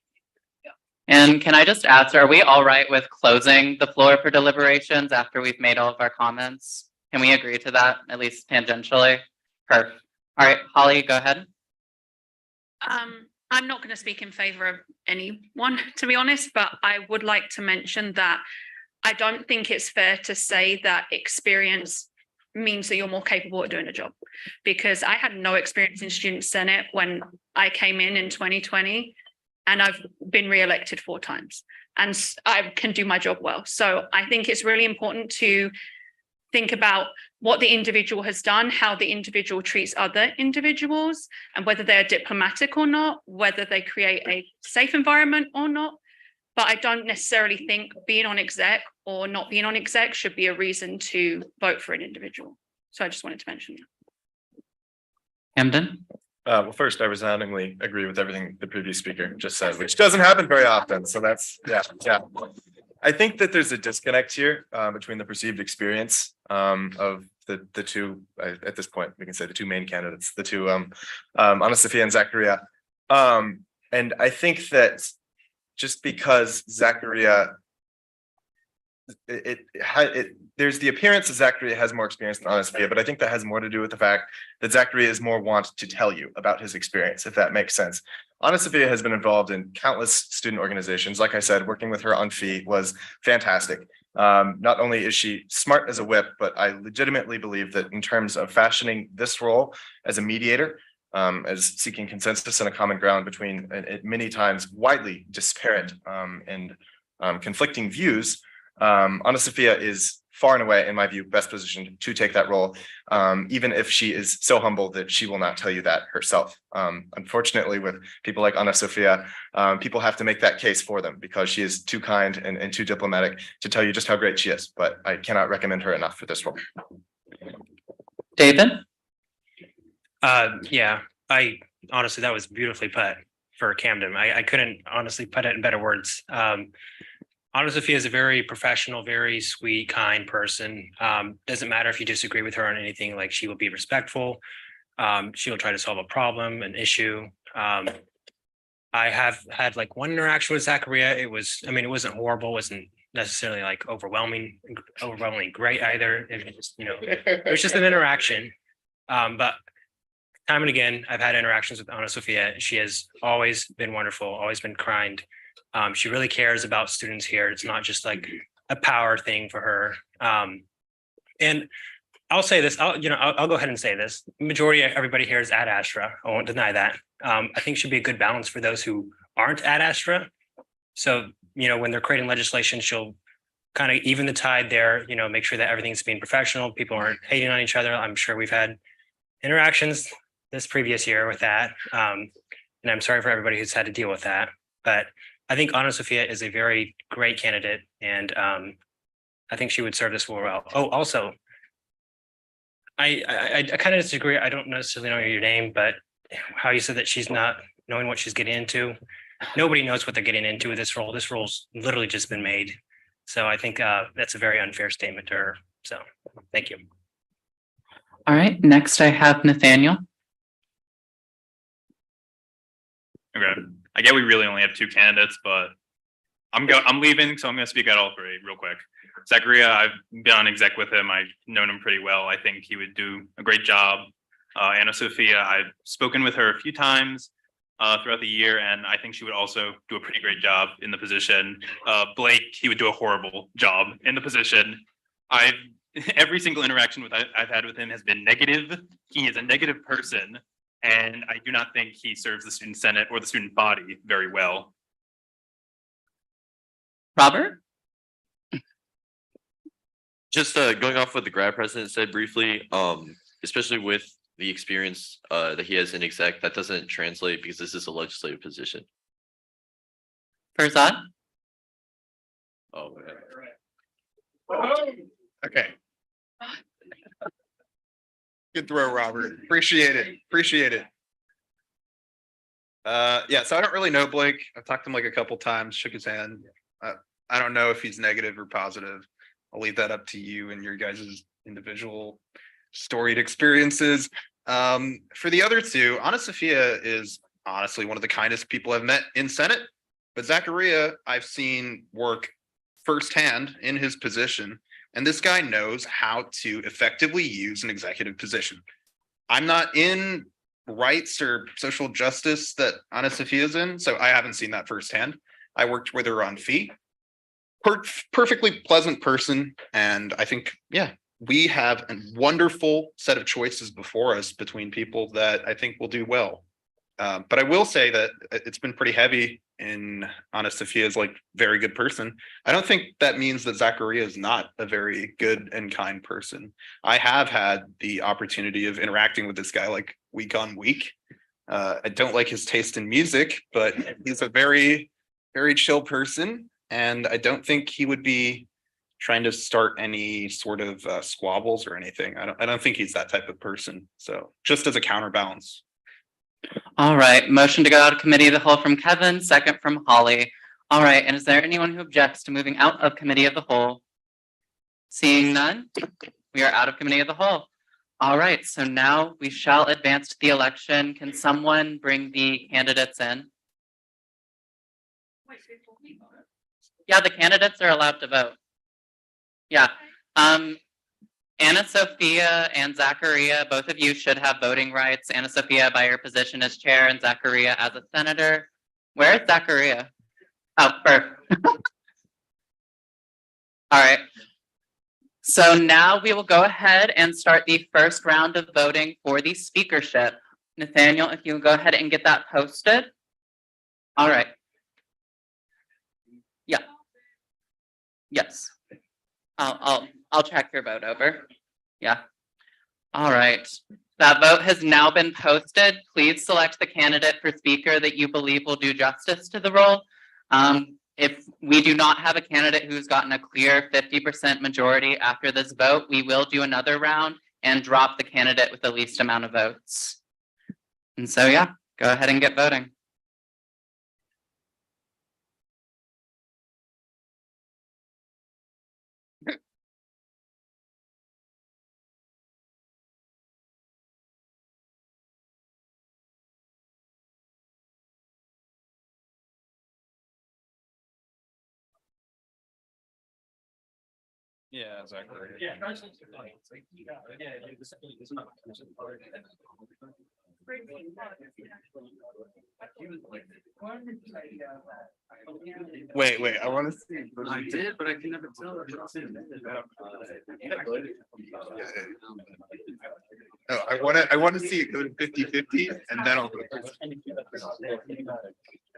And can I just ask, are we all right with closing the floor for deliberations after we've made all of our comments? Can we agree to that, at least tangentially? Perfect. All right, Holly, go ahead. I'm not going to speak in favor of anyone, to be honest, but I would like to mention that I don't think it's fair to say that experience means that you're more capable of doing a job, because I had no experience in Student Senate when I came in 2020, and I've been re-elected 4 times, and I can do my job well. So I think it's really important to think about what the individual has done, how the individual treats other individuals, and whether they're diplomatic or not, whether they create a safe environment or not. But I don't necessarily think being on exec or not being on exec should be a reason to vote for an individual. So I just wanted to mention that. Camden? Well, first, I resoundingly agree with everything the previous speaker just said, which doesn't happen very often. So that's, yeah. I think that there's a disconnect here between the perceived experience of the two, at this point, we can say the two main candidates, the two, Anna-Sophia and Zachariah. And I think that just because Zachariah, there's the appearance that Zachariah has more experience than Anna-Sophia, but I think that has more to do with the fact that Zachariah is more wont to tell you about his experience, if that makes sense. Anna-Sophia has been involved in countless student organizations. Like I said, working with her on FEE was fantastic. Not only is she smart as a whip, but I legitimately believe that in terms of fashioning this role as a mediator, as seeking consensus and a common ground between many times widely disparate and conflicting views, Anna-Sophia is far and away, in my view, best positioned to take that role, even if she is so humble that she will not tell you that herself. Unfortunately, with people like Anna-Sophia, people have to make that case for them because she is too kind and too diplomatic to tell you just how great she is, but I cannot recommend her enough for this role. David? Yeah, I honestly, that was beautifully put for Camden. I couldn't honestly put it in better words. Anna-Sophia is a very professional, very sweet, kind person. Doesn't matter if you disagree with her on anything, like she will be respectful. She will try to solve a problem, an issue. I have had like one interaction with Zachariah. It wasn't horrible, wasn't necessarily like overwhelmingly great either. It was just an interaction. But time and again, I've had interactions with Anna-Sophia. She has always been wonderful, always been kind. She really cares about students here. It's not just like a power thing for her. And I'll say this, I'll go ahead and say this. Majority of everybody here is at Astra. I won't deny that. I think should be a good balance for those who aren't at Astra. So, when they're creating legislation, she'll kind of even the tide there, make sure that everything's being professional. People aren't hating on each other. I'm sure we've had interactions this previous year with that. And I'm sorry for everybody who's had to deal with that, but I think Anna Sophia is a very great candidate and I think she would serve this role well. Oh, also, I kind of disagree. I don't necessarily know your name, but how you said that she's not knowing what she's getting into. Nobody knows what they're getting into with this role. This role's literally just been made. So I think that's a very unfair statement to her. So thank you. All right, next I have Nathaniel. Okay, I get we really only have two candidates, but I'm leaving, so I'm gonna speak out all three real quick. Zachariah, I've been on exec with him. I've known him pretty well. I think he would do a great job. Anna Sophia, I've spoken with her a few times throughout the year, and I think she would also do a pretty great job in the position. Blake, he would do a horrible job in the position. Every single interaction I've had with him has been negative. He is a negative person, and I do not think he serves the student senate or the student body very well. Robert? Just going off what the grad president said briefly, especially with the experience that he has in exec, that doesn't translate because this is a legislative position. Farzad? Oh, Okay. Good throw, Robert. Appreciate it. Appreciate it. Yeah, so I don't really know Blake. I've talked to him like a couple times, shook his hand. I don't know if he's negative or positive. I'll leave that up to you and your guys' individual storied experiences. For the other two, Anna Sophia is honestly one of the kindest people I've met in Senate, but Zachariah, I've seen work firsthand in his position, and this guy knows how to effectively use an executive position. I'm not in rights or social justice that Anna Sophia is in, so I haven't seen that firsthand. I worked with her on fee. Perfectly pleasant person, and I think, yeah, we have a wonderful set of choices before us between people that I think will do well. But I will say that it's been pretty heavy in Anna Sophia's like very good person. I don't think that means that Zachariah is not a very good and kind person. I have had the opportunity of interacting with this guy like week on week. I don't like his taste in music, but he's a very, very chill person. And I don't think he would be trying to start any sort of squabbles or anything. I don't think he's that type of person. So just as a counterbalance. All right, motion to go out of committee of the whole from Kevin, second from Holly. All right, and is there anyone who objects to moving out of committee of the whole? Seeing none, we are out of committee of the whole. All right, so now we shall advance to the election. Can someone bring the candidates in? Yeah, the candidates are allowed to vote. Yeah, Anna Sophia and Zachariah, both of you should have voting rights. Anna Sophia by your position as chair and Zachariah as a senator. Where is Zachariah? Oh, perfect. All right. So now we will go ahead and start the first round of voting for the speakership. Nathaniel, if you will go ahead and get that posted. All right. Yeah. Yes. I'll check your vote over. Yeah. All right. That vote has now been posted. Please select the candidate for speaker that you believe will do justice to the role. If we do not have a candidate who's gotten a clear 50% majority after this vote, we will do another round and drop the candidate with the least amount of votes. And so, yeah, go ahead and get voting. Yeah, exactly. Wait, I want to see. I did, but I can never tell. No, I want to see it go to 50-50 and then I'll go.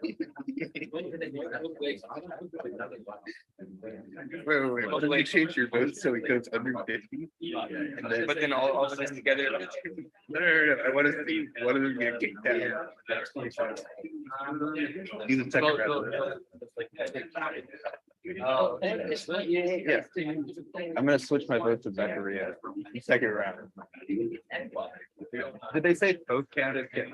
Wait, why don't you change your vote so it goes under 50? And then, But then all of us together. no, I want to see one of them get kicked out. He's a second round. Yeah. I'm gonna switch my vote to Zachariah. Second round. Did they say both candidates get?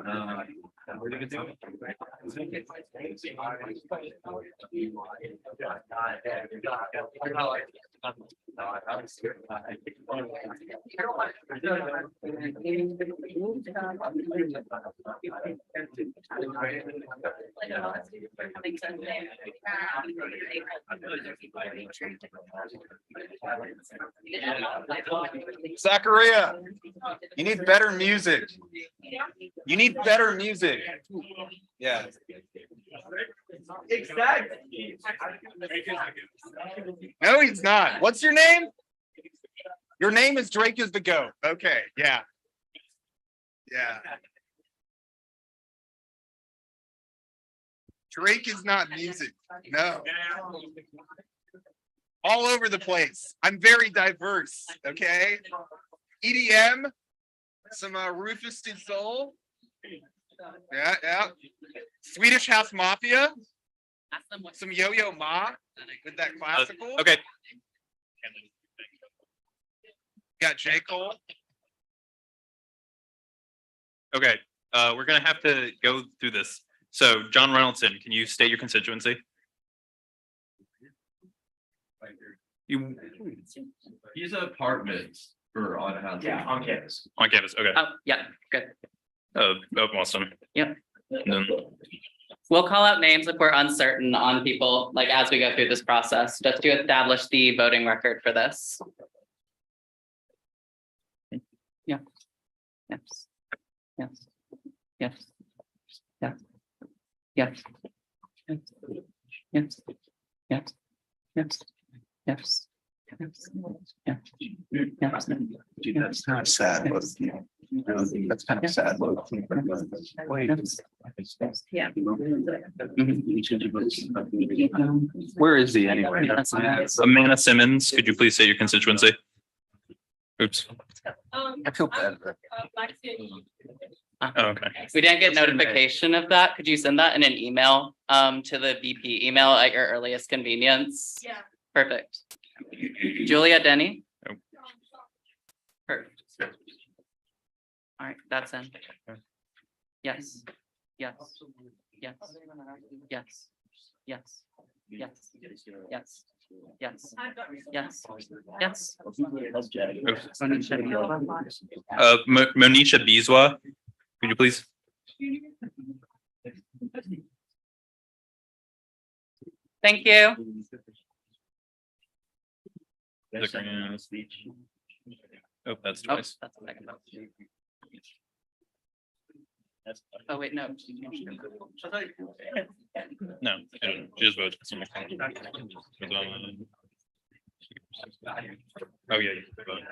Zachariah, you need better music. You need better music. Yeah. Exactly. No, he's not. What's your name? Your name is Drake is the GOAT. Okay, yeah. Yeah. Drake is not music. No. All over the place. I'm very diverse. Okay. EDM, some Rufus Du Sol. Yeah, yeah. Swedish House Mafia. Some Yo-Yo Ma with that classical. Okay. Got J. Cole. Okay, we're gonna have to go through this. So John Reynoldson, can you state your constituency? You, He's apartments for on house. Yeah, on campus. on campus, okay. Oh, yeah, good. Awesome. Yep. And then, We'll call out names if we're uncertain on people, like as we go through this process, just to establish the voting record for this. Yeah. Yes. Yes. Yes. Yes. Yes. Yes. Yes. Yes. Yes. Yes. Yes. Yes. Dude, that's kind of sad. That's kind of sad. Wait. Yeah. Where is he anyway? Amanda Simmons, could you please state your constituency? Oops. I feel bad. Oh, okay. We didn't get notification of that. Could you send that in an email to the VP email at your earliest convenience? Yeah. Perfect. Julia Denny? Perfect. All right, that's in. Yes. Yes. Yes. Yes. Yes. Yes. Yes. Yes. Yes. Yes. Monisha Bizwa, could you please? Thank you. Oh, that's Oh, twice. that's a second vote. Oh, wait, no. No, just vote. Oh, yeah. You vote.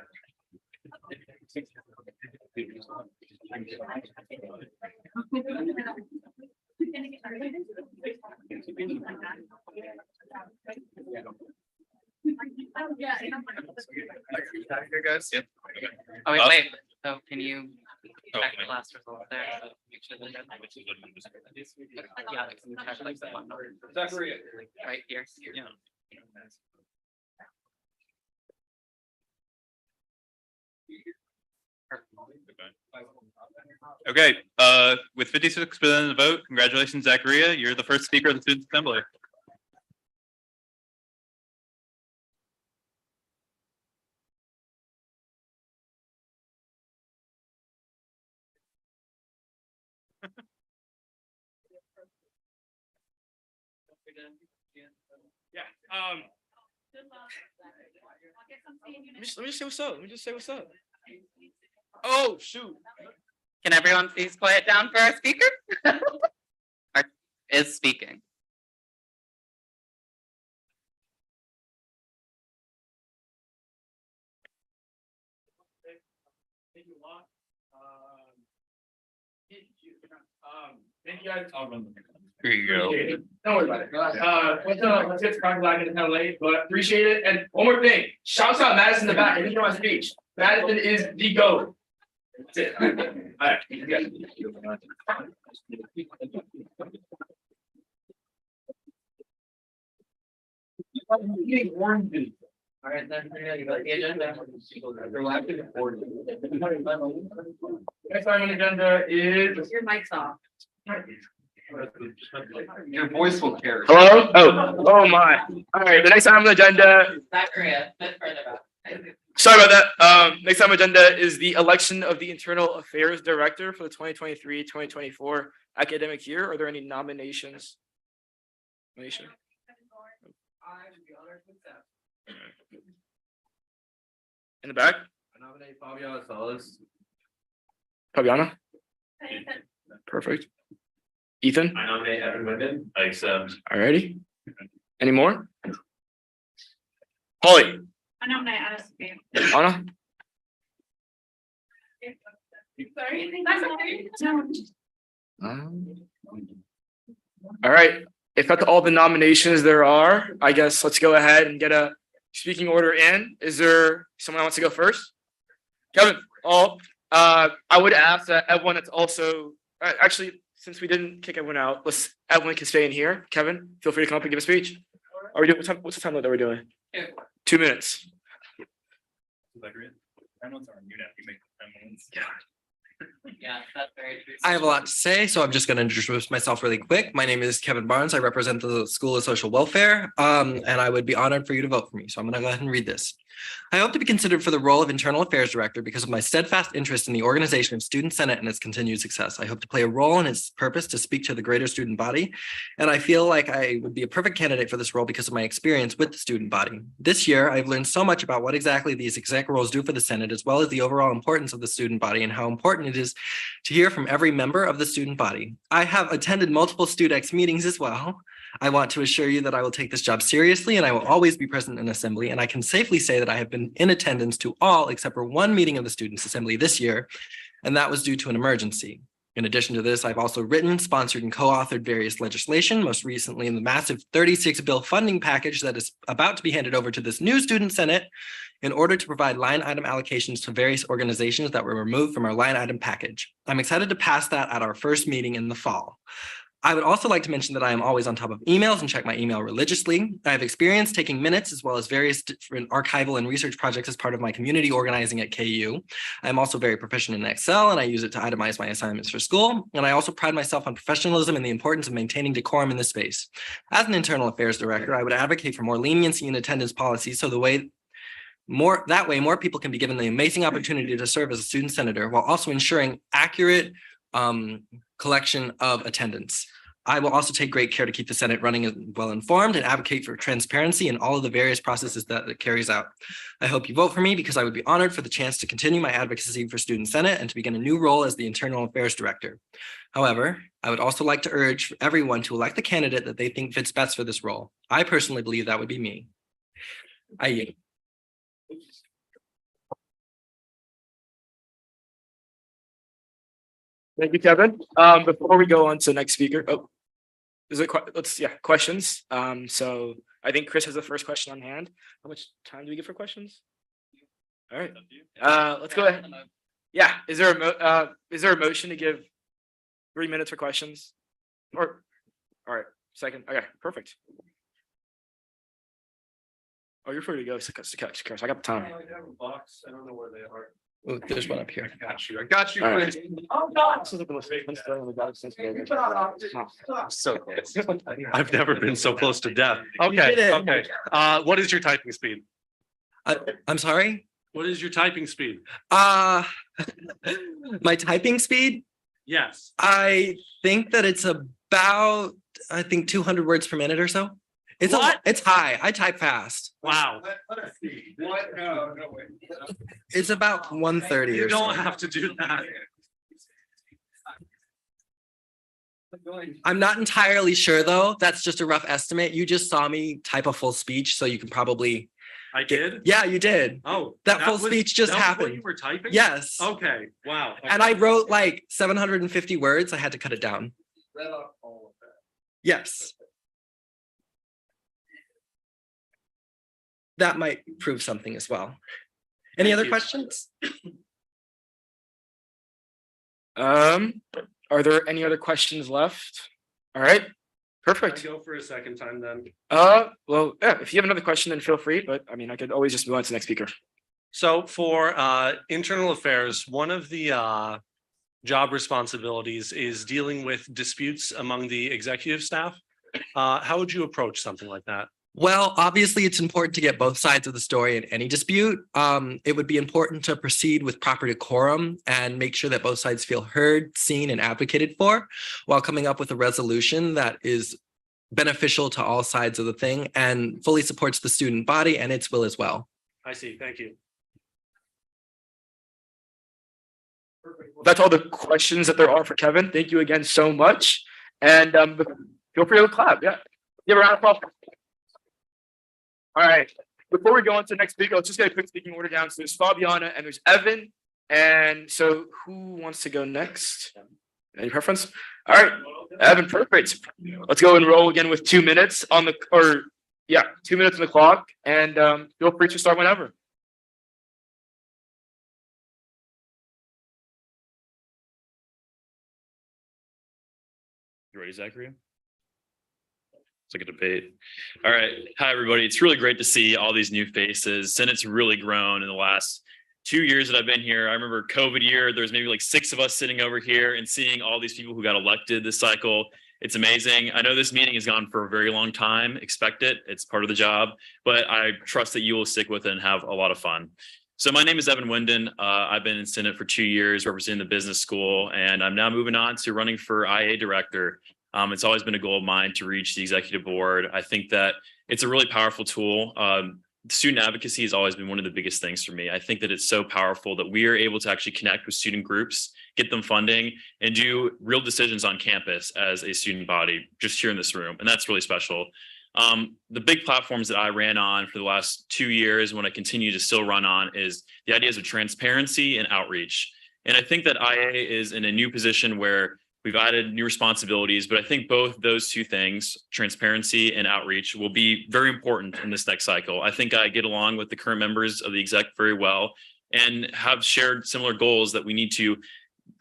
Guys. Yep. Oh, wait, Uh, wait. So can you Oh, check the okay. last result there? Make sure that yeah, can you check like the one number? Right here. Yeah. Okay, with 56% of the vote, congratulations, Zachariah. You're the first speaker of the Student Assembly. Yeah, let me just say what's up. Let me just say what's up. Oh, shoot. Can everyone please quiet down for our speaker? Is speaking. Thank you a lot. Thank you guys. Here you go. Don't worry about it. Let's get started. It's kind of late, but appreciate it. And one more thing, shouts out Madison in the back. I didn't hear my speech. Madison is the GOAT. That's it. All right. All right, then we're gonna go to the agenda. Next item on the agenda is. Your mic's off. Your voice will carry. Hello? Oh my. All right, the next item on the agenda. Zachariah, a bit further back. Sorry about that. Next item on the agenda is the election of the Internal Affairs Director for the 2023-2024 academic year. Are there any nominations? Nomination? In the back? I nominate Fabiana Salas. Fabiana? Perfect. Ethan? I nominate Evan Whitman. I accept. Alrighty. Any more? Holly? I nominate Alice. Anna? All right, if that's all the nominations there are, I guess let's go ahead and get a speaking order in. Is there someone who wants to go first? Kevin, I would ask that everyone that's also, actually, since we didn't kick everyone out, everyone can stay in here. Kevin, feel free to come up and give a speech. Are we doing, what's the time limit that we're doing? 2 minutes. Yeah, that's very true. I have a lot to say, so I'm just going to introduce myself really quick. My name is Kevin Barnes. I represent the School of Social Welfare, and I would be honored for you to vote for me. So I'm going to go ahead and read this. I hope to be considered for the role of Internal Affairs Director because of my steadfast interest in the organization of Student Senate and its continued success. I hope to play a role in its purpose to speak to the greater student body, and I feel like I would be a perfect candidate for this role because of my experience with the student body. This year, I've learned so much about what exactly these exec roles do for the Senate, as well as the overall importance of the student body and how important it is to hear from every member of the student body. I have attended multiple StudEx meetings as well. I want to assure you that I will take this job seriously and I will always be present in assembly. And I can safely say that I have been in attendance to all except for one meeting of the Students' Assembly this year, and that was due to an emergency. In addition to this, I've also written, sponsored, and co-authored various legislation, most recently in the massive 36 bill funding package that is about to be handed over to this new Student Senate in order to provide line item allocations to various organizations that were removed from our line item package. I'm excited to pass that at our first meeting in the fall. I would also like to mention that I am always on top of emails and check my email religiously. I have experience taking minutes as well as various different archival and research projects as part of my community organizing at KU. I'm also very proficient in Excel and I use it to itemize my assignments for school. And I also pride myself on professionalism and the importance of maintaining decorum in this space. As an internal affairs director, I would advocate for more leniency in attendance policies so that way more people can be given the amazing opportunity to serve as a student senator while also ensuring accurate collection of attendance. I will also take great care to keep the Senate running well informed and advocate for transparency in all of the various processes that it carries out. I hope you vote for me because I would be honored for the chance to continue my advocacy for Student Senate and to begin a new role as the Internal Affairs Director. However, I would also like to urge everyone to elect the candidate that they think fits best for this role. I personally believe that would be me. I yield. Thank you, Kevin. Before we go on to the next speaker, questions. So I think Chris has the first question on hand. How much time do we get for questions? All right. Let's go ahead. Yeah, is there a motion to give 3 minutes for questions? Or, all right, second. Okay, perfect. Oh, you're free to go. Chris, I got the time. I don't know where they are. Oh, there's one up here. I got you. All right. Chris. Oh, God. So close. I've never been so close to death. You did it. Okay. What is your typing speed? I'm sorry? What is your typing speed? My typing speed? Yes. I think that it's about, 200 words per minute or so. It's it's high. I type fast. Wow. It's about 130 You or so. don't have to do that. I'm not entirely sure though. That's just a rough estimate. You just saw me type a full speech, so you can probably. I did? Yeah, you did. Oh. That full speech just that was what happened. you were typing? Yes. Okay, wow. And I wrote like 750 words. I had to cut it down. Yes. That might prove something as well. Any other questions? Are there any other questions left? All right, perfect. Go for a second time then. Well, yeah, if you have another question, then feel free, but I mean, I could always just move on to the next speaker. So for internal affairs, one of the job responsibilities is dealing with disputes among the executive staff. How would you approach something like that? Well, obviously, it's important to get both sides of the story in any dispute. It would be important to proceed with proper decorum and make sure that both sides feel heard, seen, and advocated for, while coming up with a resolution that is beneficial to all sides of the thing and fully supports the student body and its will as well. I see. Thank you. That's all the questions that there are for Kevin. Thank you again so much. And feel free to clap. Yeah. Give a round of applause. All right. Before we go on to the next speaker, let's just get a quick speaking order down. So there's Fabiana and there's Evan. And so who wants to go next? Any preference? All right. Evan, perfect. Let's go and roll again with 2 minutes on the, 2 minutes on the clock. And feel free to start whenever. You ready, Zachary? It's like a debate. All right. Hi, everybody. It's really great to see all these new faces. Senate's really grown in the last 2 years that I've been here. I remember COVID year, there's maybe like 6 of us sitting over here and seeing all these people who got elected this cycle. It's amazing. I know this meeting has gone for a very long time. Expect it. It's part of the job, but I trust that you will stick with it and have a lot of fun. So my name is Evan Winden. I've been in Senate for 2 years representing the business school, and I'm now moving on to running for IA director. It's always been a goal of mine to reach the executive board. I think that it's a really powerful tool. Student advocacy has always been one of the biggest things for me. I think that it's so powerful that we are able to actually connect with student groups, get them funding, and do real decisions on campus as a student body, just here in this room. And that's really special. The big platforms that I ran on for the last 2 years, when I continue to still run on, is the ideas of transparency and outreach. And I think that IA is in a new position where we've added new responsibilities, but I think both those two things, transparency and outreach, will be very important in this next cycle. I think I get along with the current members of the exec very well and have shared similar goals that we need to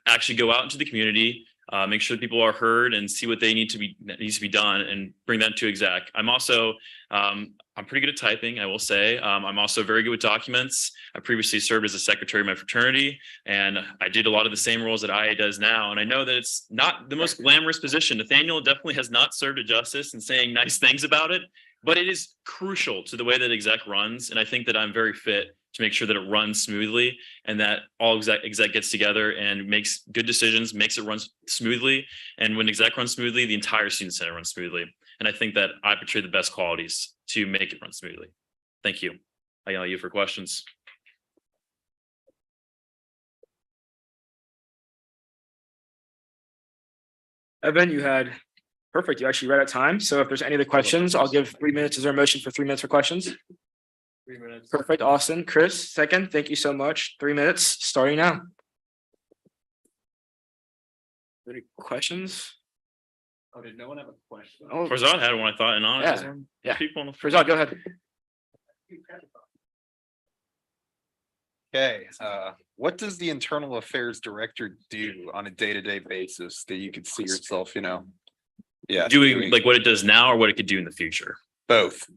actually go out into the community, make sure that people are heard and see what they needs to be done and bring that to exec. I'm also, I'm pretty good at typing, I will say. I'm also very good with documents. I previously served as a secretary of my fraternity, and I did a lot of the same roles that IA does now. And I know that it's not the most glamorous position. Nathaniel definitely has not served it justice and saying nice things about it, but it is crucial to the way that exec runs. And I think that I'm very fit to make sure that it runs smoothly and that all exec gets together and makes good decisions, makes it run smoothly. And when exec runs smoothly, the entire student center runs smoothly. And I think that I portray the best qualities to make it run smoothly. Thank you. I yell at you for questions. Evan, you had perfect. You actually read out time. So if there's any other questions, I'll give 3 minutes. Is there a motion for 3 minutes for questions? 3 minutes. Perfect. Austin, Chris, second. Thank you so much. 3 minutes starting now. Any questions? Oh, did no one have a question? Oh, Farzad had one, I thought, and honestly, yeah. people on the Farzad, go ahead. Okay, what does the internal affairs director do on a day-to-day basis that you could see yourself, doing like what it does now or what it could do in the future? Both.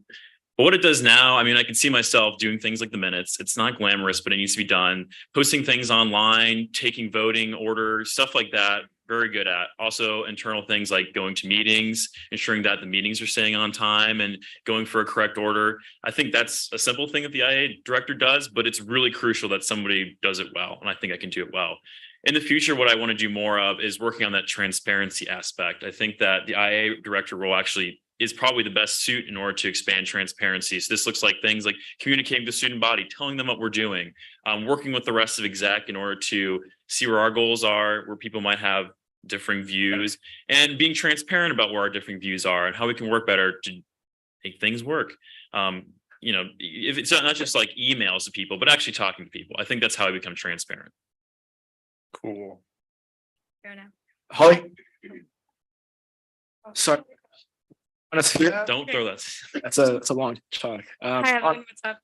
But what it does now, I mean, I can see myself doing things like the minutes. It's not glamorous, but it needs to be done. Posting things online, taking voting orders, stuff like that. Very good at. Also internal things like going to meetings, ensuring that the meetings are staying on time and going for a correct order. I think that's a simple thing that the IA director does, but it's really crucial that somebody does it well. And I think I can do it well. In the future, what I want to do more of is working on that transparency aspect. I think that the IA director role actually is probably the best suit in order to expand transparency. So this looks like things like communicating with the student body, telling them what we're doing, working with the rest of exec in order to see where our goals are, where people might have differing views, and being transparent about where our differing views are and how we can work better to make things work. If it's not just like emails to people, but actually talking to people. I think that's how I become transparent. Cool. Holly? Sorry. Don't throw that. That's a long talk. Hi, everyone. What's up?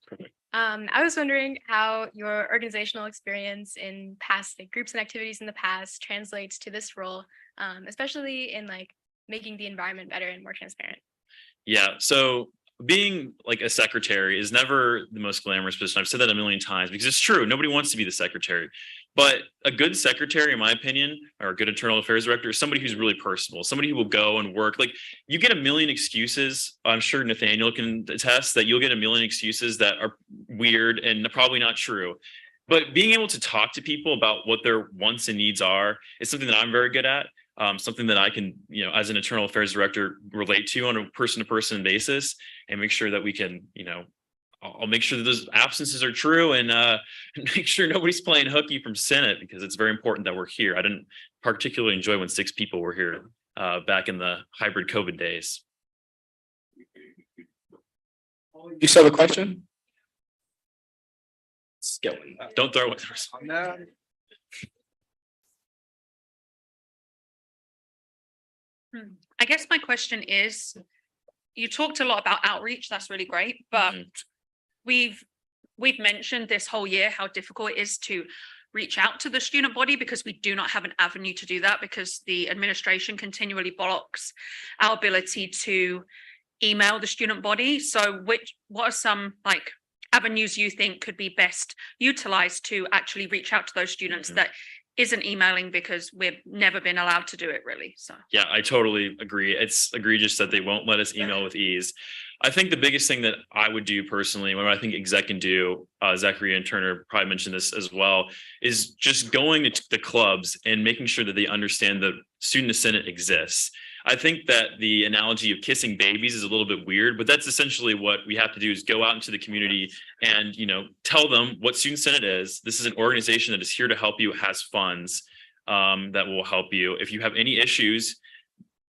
I was wondering how your organizational experience in past groups and activities in the past translates to this role, especially in like making the environment better and more transparent. Yeah, so being like a secretary is never the most glamorous position. I've said that a million times because it's true. Nobody wants to be the secretary. But a good secretary, in my opinion, or a good internal affairs director is somebody who's really personable, somebody who will go and work. Like you get a million excuses. I'm sure Nathaniel can attest that you'll get a million excuses that are weird and probably not true. But being able to talk to people about what their wants and needs are is something that I'm very good at. Something that I can, as an internal affairs director, relate to on a person-to-person basis and make sure that we can, I'll make sure that those absences are true and make sure nobody's playing hooky from Senate because it's very important that we're here. I didn't particularly enjoy when 6 people were here back in the hybrid COVID days. You still have a question? Skilling. Don't throw it. I guess my question is, you talked a lot about outreach, that's really great, but we've mentioned this whole year how difficult it is to reach out to the student body because we do not have an avenue to do that because the administration continually blocks our ability to email the student body. So what are some like avenues you think could be best utilized to actually reach out to those students that isn't emailing because we've never been allowed to do it really. So yeah, I totally agree. It's egregious that they won't let us email with ease. I think the biggest thing that I would do personally, what I think exec can do, Zachary and Turner probably mentioned this as well, is just going to the clubs and making sure that they understand that Student Senate exists. I think that the analogy of kissing babies is a little bit weird, but that's essentially what we have to do is go out into the community and, tell them what Student Senate is. This is an organization that is here to help you, has funds that will help you. If you have any issues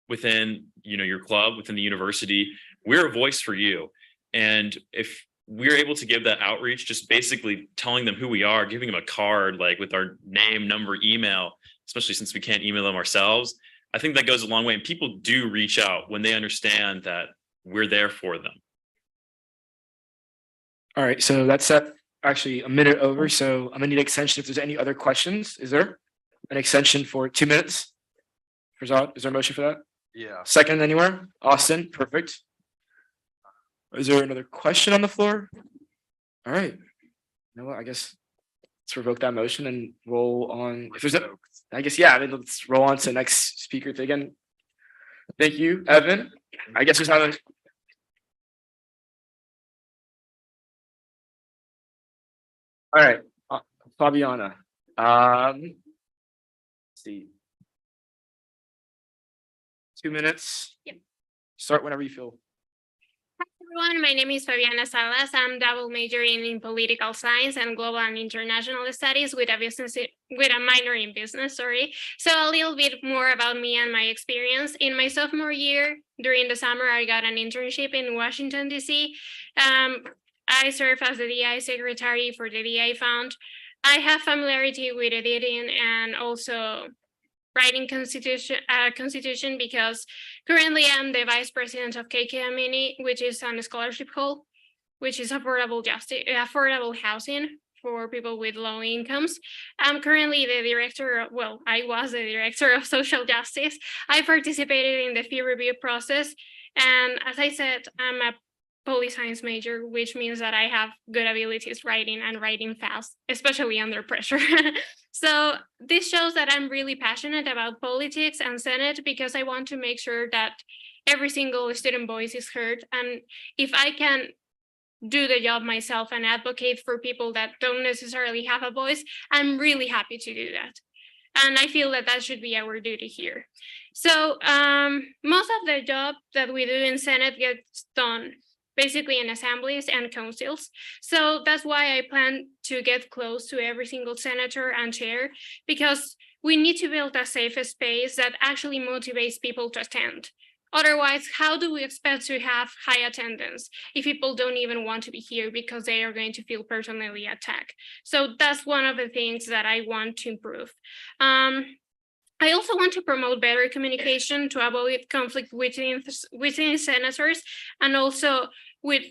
within, your club, within the university, we're a voice for you. And if we're able to give that outreach, just basically telling them who we are, giving them a card, like with our name, number, email, especially since we can't email them ourselves, I think that goes a long way. And people do reach out when they understand that we're there for them. All right, so that's actually a minute over. So I'm gonna need an extension if there's any other questions. Is there an extension for 2 minutes? Farzad, is there a motion for that? Yeah. Second anywhere? Austin, perfect. Is there another question on the floor? All right. You know what, I guess let's revoke that motion and roll on. If there's let's roll on to the next speaker again. Thank you, Evan. I guess there's not a. All right, Fabiana. Let's see. 2 minutes. Yep. Start whenever you feel. Hi everyone, my name is Fabiana Salas. I'm double majoring in political science and global and international studies with a minor in business, sorry. So a little bit more about me and my experience. In my sophomore year, during the summer, I got an internship in Washington, D.C. I serve as the DI secretary for the DI Fund. I have familiarity with editing and also writing constitution because currently I'm the vice president of KKM Mini, which is a scholarship hall, which is affordable housing for people with low incomes. I'm currently the director, I was the director of social justice. I participated in the fee review process. And as I said, I'm a poli science major, which means that I have good abilities writing fast, especially under pressure. So this shows that I'm really passionate about politics and Senate because I want to make sure that every single student voice is heard. And if I can do the job myself and advocate for people that don't necessarily have a voice, I'm really happy to do that. And I feel that that should be our duty here. So most of the job that we do in Senate gets done basically in assemblies and councils. So that's why I plan to get close to every single senator and chair, because we need to build a safe space that actually motivates people to attend. Otherwise, how do we expect to have high attendance if people don't even want to be here because they are going to feel personally attacked? So that's one of the things that I want to improve. I also want to promote better communication to avoid conflict within senators and also with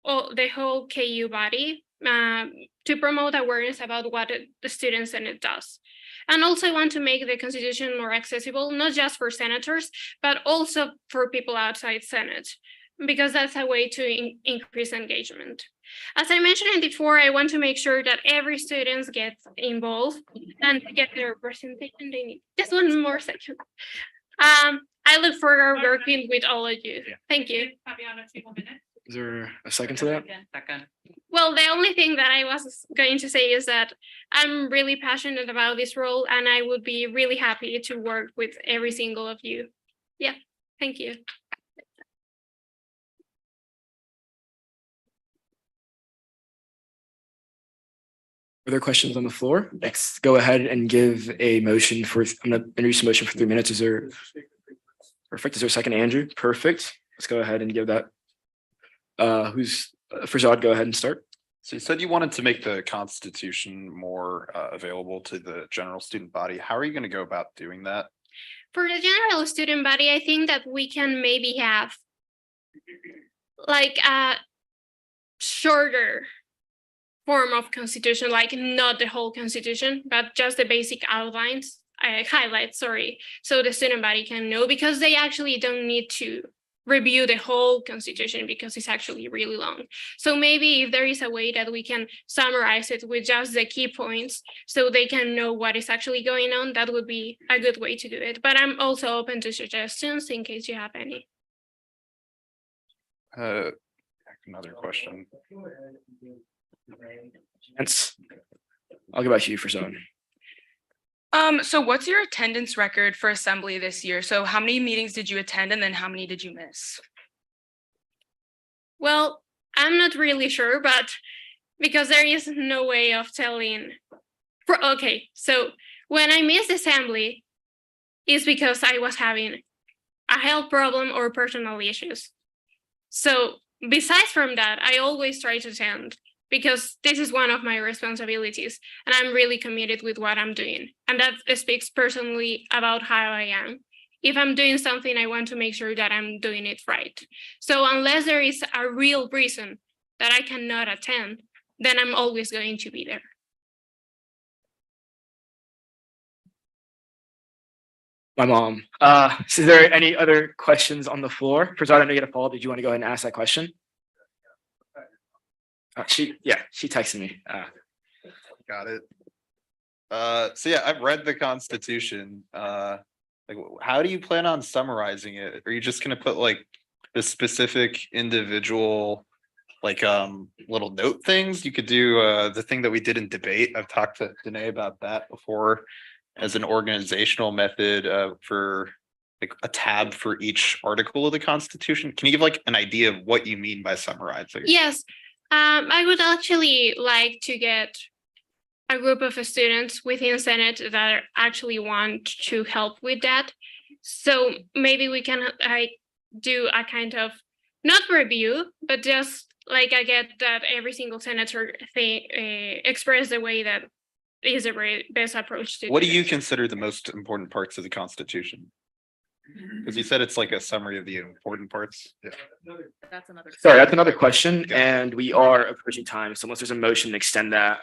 the whole KU body to promote awareness about what the Student Senate does. And also I want to make the Constitution more accessible, not just for senators, but also for people outside Senate, because that's a way to increase engagement. As I mentioned before, I want to make sure that every student gets involved and get the representation they need. Just one more second. I look forward to working with all of you. Thank you. Is there a second to that? Second. Well, the only thing that I was going to say is that I'm really passionate about this role and I would be really happy to work with every single of you. Yeah, thank you. Are there questions on the floor? Let's go ahead and give a motion for, I'm gonna introduce a motion for 3 minutes. Is there? Perfect. Is there a second, Andrew? Perfect. Let's go ahead and give that. Who's, Farzad, go ahead and start. So you said you wanted to make the Constitution more available to the general student body. How are you going to go about doing that? For the general student body, I think that we can maybe have like a shorter form of constitution, like not the whole constitution, but just the basic outlines, highlights, sorry, so the student body can know, because they actually don't need to review the whole constitution because it's actually really long. So maybe if there is a way that we can summarize it with just the key points so they can know what is actually going on, that would be a good way to do it. But I'm also open to suggestions in case you have any. Another question. I'll give back to you for zone. So what's your attendance record for assembly this year? So how many meetings did you attend and then how many did you miss? Well, I'm not really sure, but because there is no way of telling. Okay, so when I missed assembly, it's because I was having a health problem or personal issues. So besides from that, I always try to attend, because this is one of my responsibilities and I'm really committed with what I'm doing. And that speaks personally about how I am. If I'm doing something, I want to make sure that I'm doing it right. So unless there is a real reason that I cannot attend, then I'm always going to be there. My mom. So is there any other questions on the floor? Farzad, I know you get a follow. Did you want to go ahead and ask that question? She texted me. Got it. So yeah, I've read the Constitution. Like, how do you plan on summarizing it? Are you just gonna put like the specific individual like little note things? You could do the thing that we did in debate. I've talked to Danae about that before as an organizational method for like a tab for each article of the Constitution. Can you give like an idea of what you mean by summarizing? Yes. I would actually like to get a group of students within Senate that actually want to help with that. So maybe we can do a kind of, not review, but just like I get that every single senator express the way that is the best approach to. What do you consider the most important parts of the Constitution? Because you said it's like a summary of the important parts. Yeah. Sorry, that's another question, and we are approaching time. So unless there's a motion to extend that.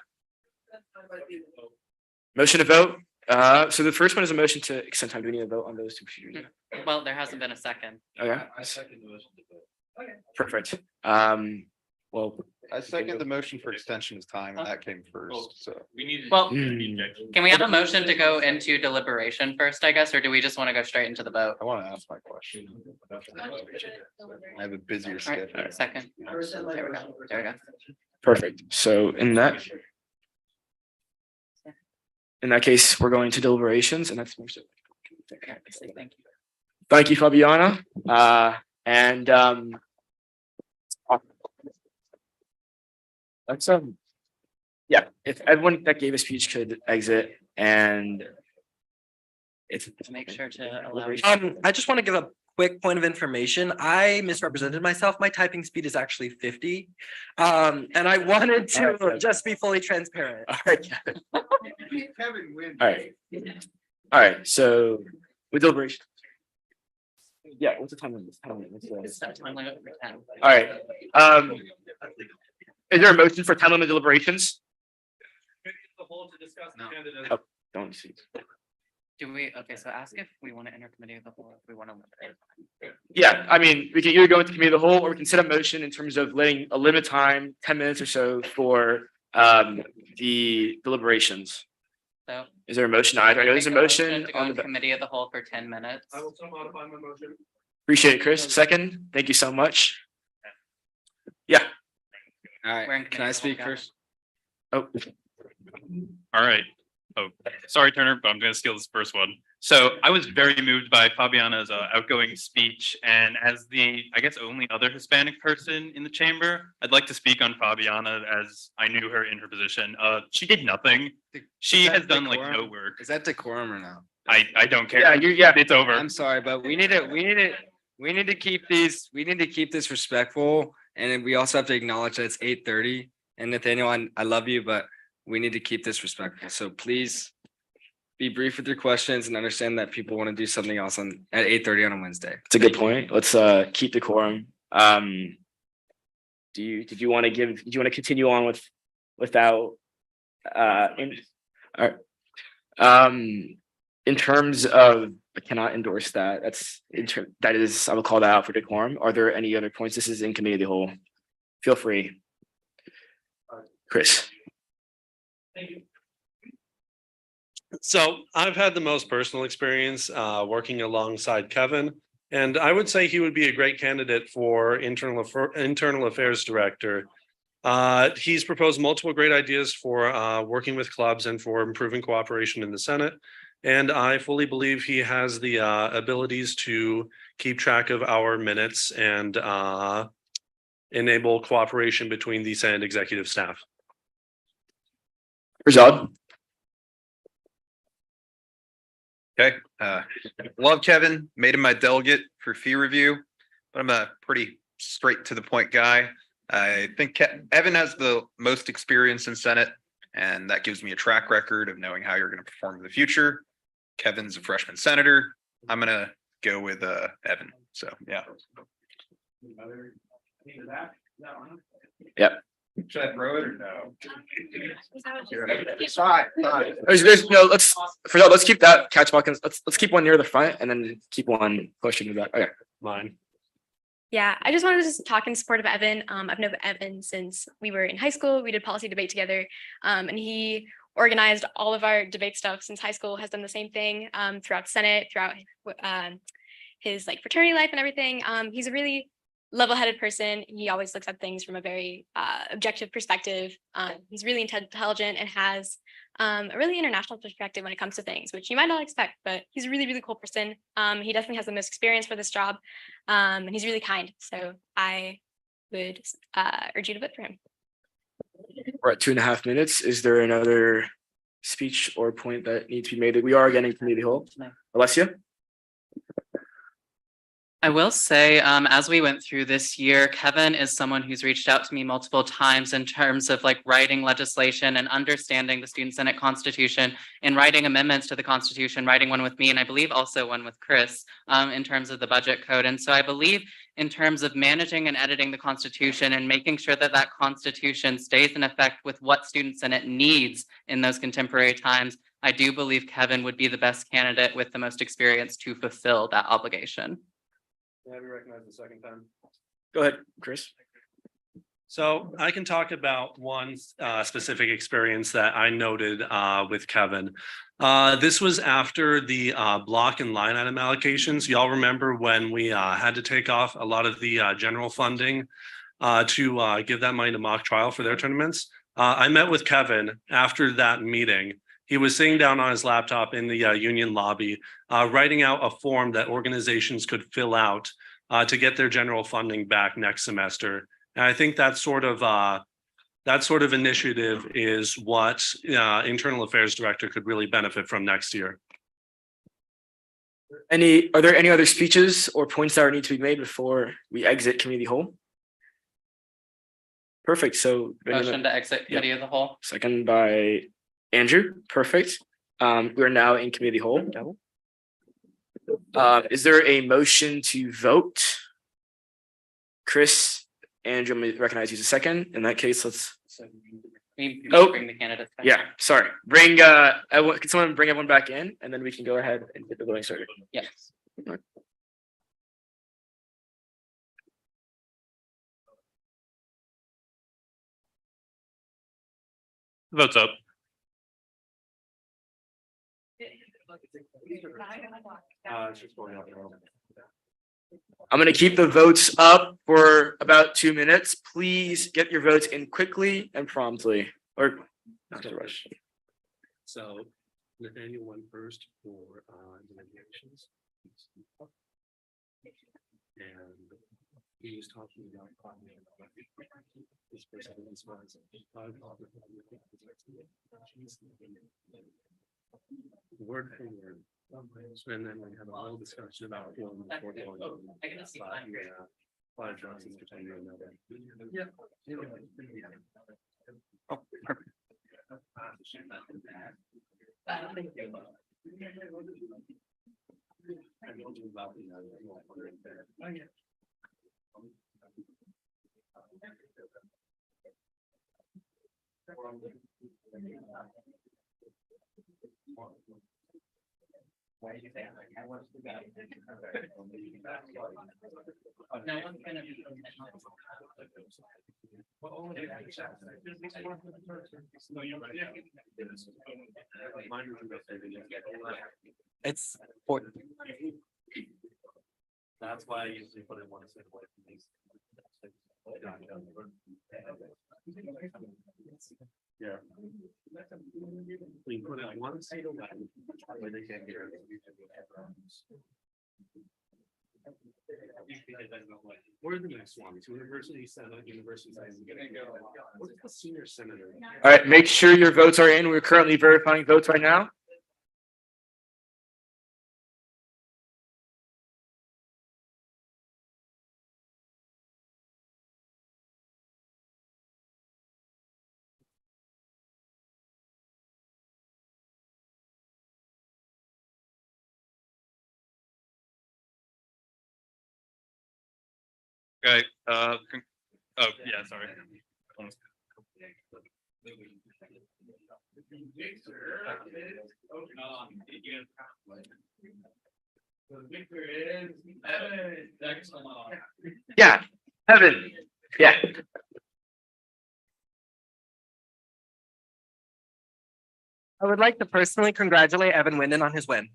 Motion to vote. So the first one is a motion to extend time. Do we need to vote on those two procedures? Well, there hasn't been a second. Okay. Perfect. Well, I second the motion for extension of time, and that came first, so. We need. Well, can we have a motion to go into deliberation first, I guess, or do we just want to go straight into the vote? I want to ask my question. I have a busier All schedule. right, second. There we go. There we go. perfect. So in that case, we're going to deliberations, and that's. Thank you. Thank you, Fabiana. Let's yeah, if everyone that gave a speech could exit, and it's To make sure to allow. I just want to give a quick point of information. I misrepresented myself. My typing speed is actually 50. And I wanted to just be fully transparent. All right. Kevin wins. All right. All right, so with deliberation. Yeah, what's the time limit? All right, is there a motion for time limit deliberations? Oh, don't see. Do we, okay, so ask if we want to enter committee of the whole, if we want to. Yeah, I mean, we can either go into committee of the whole, or we can set a motion in terms of letting a limit time, 10 minutes or so for the deliberations. So. Is there a motion either? I know there's a Make motion to go on in the, committee of the whole for 10 minutes. I will still modify my motion. appreciate it, Chris. Second, thank you so much. Yeah. All We're in right, can I committee speak of the whole, first? Oh, All right. Oh, sorry, Turner, but I'm gonna steal this first one. So I was very moved by Fabiana's outgoing speech, and as the, I guess, only other Hispanic person in the chamber, I'd like to speak on Fabiana as I knew her in her position. She did nothing. She has done like no work. Is that decorum or no? I don't care. yeah. It's over. I'm sorry, but we need to keep this respectful, and then we also have to acknowledge that it's 8:30. And Nathaniel, I love you, but we need to keep this respectful. So please be brief with your questions and understand that people want to do something else at 8:30 on a Wednesday. it's a good point. Let's keep the quorum. Did you want to continue on without in terms of, I cannot endorse that. That is, I will call that out for decorum. Are there any other points? This is in committee of the whole. Feel free. Chris. So I've had the most personal experience working alongside Kevin, and I would say he would be a great candidate for internal affairs director. He's proposed multiple great ideas for working with clubs and for improving cooperation in the Senate. And I fully believe he has the abilities to keep track of our minutes and enable cooperation between the Senate executive staff. Rajad. Okay, love Kevin, made him my delegate for fee review, but I'm a pretty straight to the point guy. I think Evan has the most experience in Senate, and that gives me a track record of knowing how you're going to perform in the future. Kevin's a freshman senator. I'm gonna go with Evan. So yeah. Yep. Should I throw it or no? There's no, let's keep that catch bucket. Let's keep one near the front and then keep one pushing the back. Okay. Mine. Yeah, I just wanted to just talk in support of Evan. I've known Evan since we were in high school. We did policy debate together, and he organized all of our debate stuff since high school. Has done the same thing throughout Senate, throughout his like fraternity life and everything. He's a really level-headed person. He always looks at things from a very objective perspective. He's really intelligent and has a really international perspective when it comes to things, which you might not expect, but he's a really, really cool person. He definitely has the most experience for this job, and he's really kind. So I would urge you to vote for him. We're at 2.5 minutes. Is there another speech or point that needs to be made? We are getting committee hall. Alessia? I will say, as we went through this year, Kevin is someone who's reached out to me multiple times in terms of like writing legislation and understanding the Student Senate Constitution and writing amendments to the Constitution, writing one with me, and I believe also one with Chris in terms of the budget code. And so I believe in terms of managing and editing the Constitution and making sure that that Constitution stays in effect with what Student Senate needs in those contemporary times, I do believe Kevin would be the best candidate with the most experience to fulfill that obligation. Have you recognized the second time? Go ahead, Chris. So I can talk about one specific experience that I noted with Kevin. This was after the block and line item allocations. Y'all remember when we had to take off a lot of the general funding to give that money to mock trial for their tournaments. I met with Kevin after that meeting. He was sitting down on his laptop in the union lobby, writing out a form that organizations could fill out to get their general funding back next semester. And I think that sort of initiative is what Internal Affairs Director could really benefit from next year. Are there any other speeches or points that need to be made before we exit committee hall? Perfect. So Motion to exit committee of the whole. Second by Andrew. Perfect. We're now in committee whole. Is there a motion to vote? Chris, Andrew, I'm gonna recognize you as a second. In that case, let's. Oh. Bring the candidates back. Yeah, sorry. Bring everyone, can someone bring everyone back in and then we can go ahead and get the voting started. Yes. Votes up. I'm gonna keep the votes up for about 2 minutes. Please get your votes in quickly and promptly, or not to rush. So Nathaniel went first for delineations. And he was talking about this person is word for word. And then we have a whole discussion about. I can see mine. Johnson's pretending to know that. Oh, perfect. Why did you say I want to go? No one's gonna be. It's important. That's why I usually put it one step away from these. Yeah. We put it one side away, where they can't hear it. Where's the next one? University Senate, University. What's the senior senator? All right, make sure your votes are in. We're currently verifying votes right now. Okay, oh, yeah, sorry. Yeah, Evan. Yeah. I would like to personally congratulate Evan Winden on his win.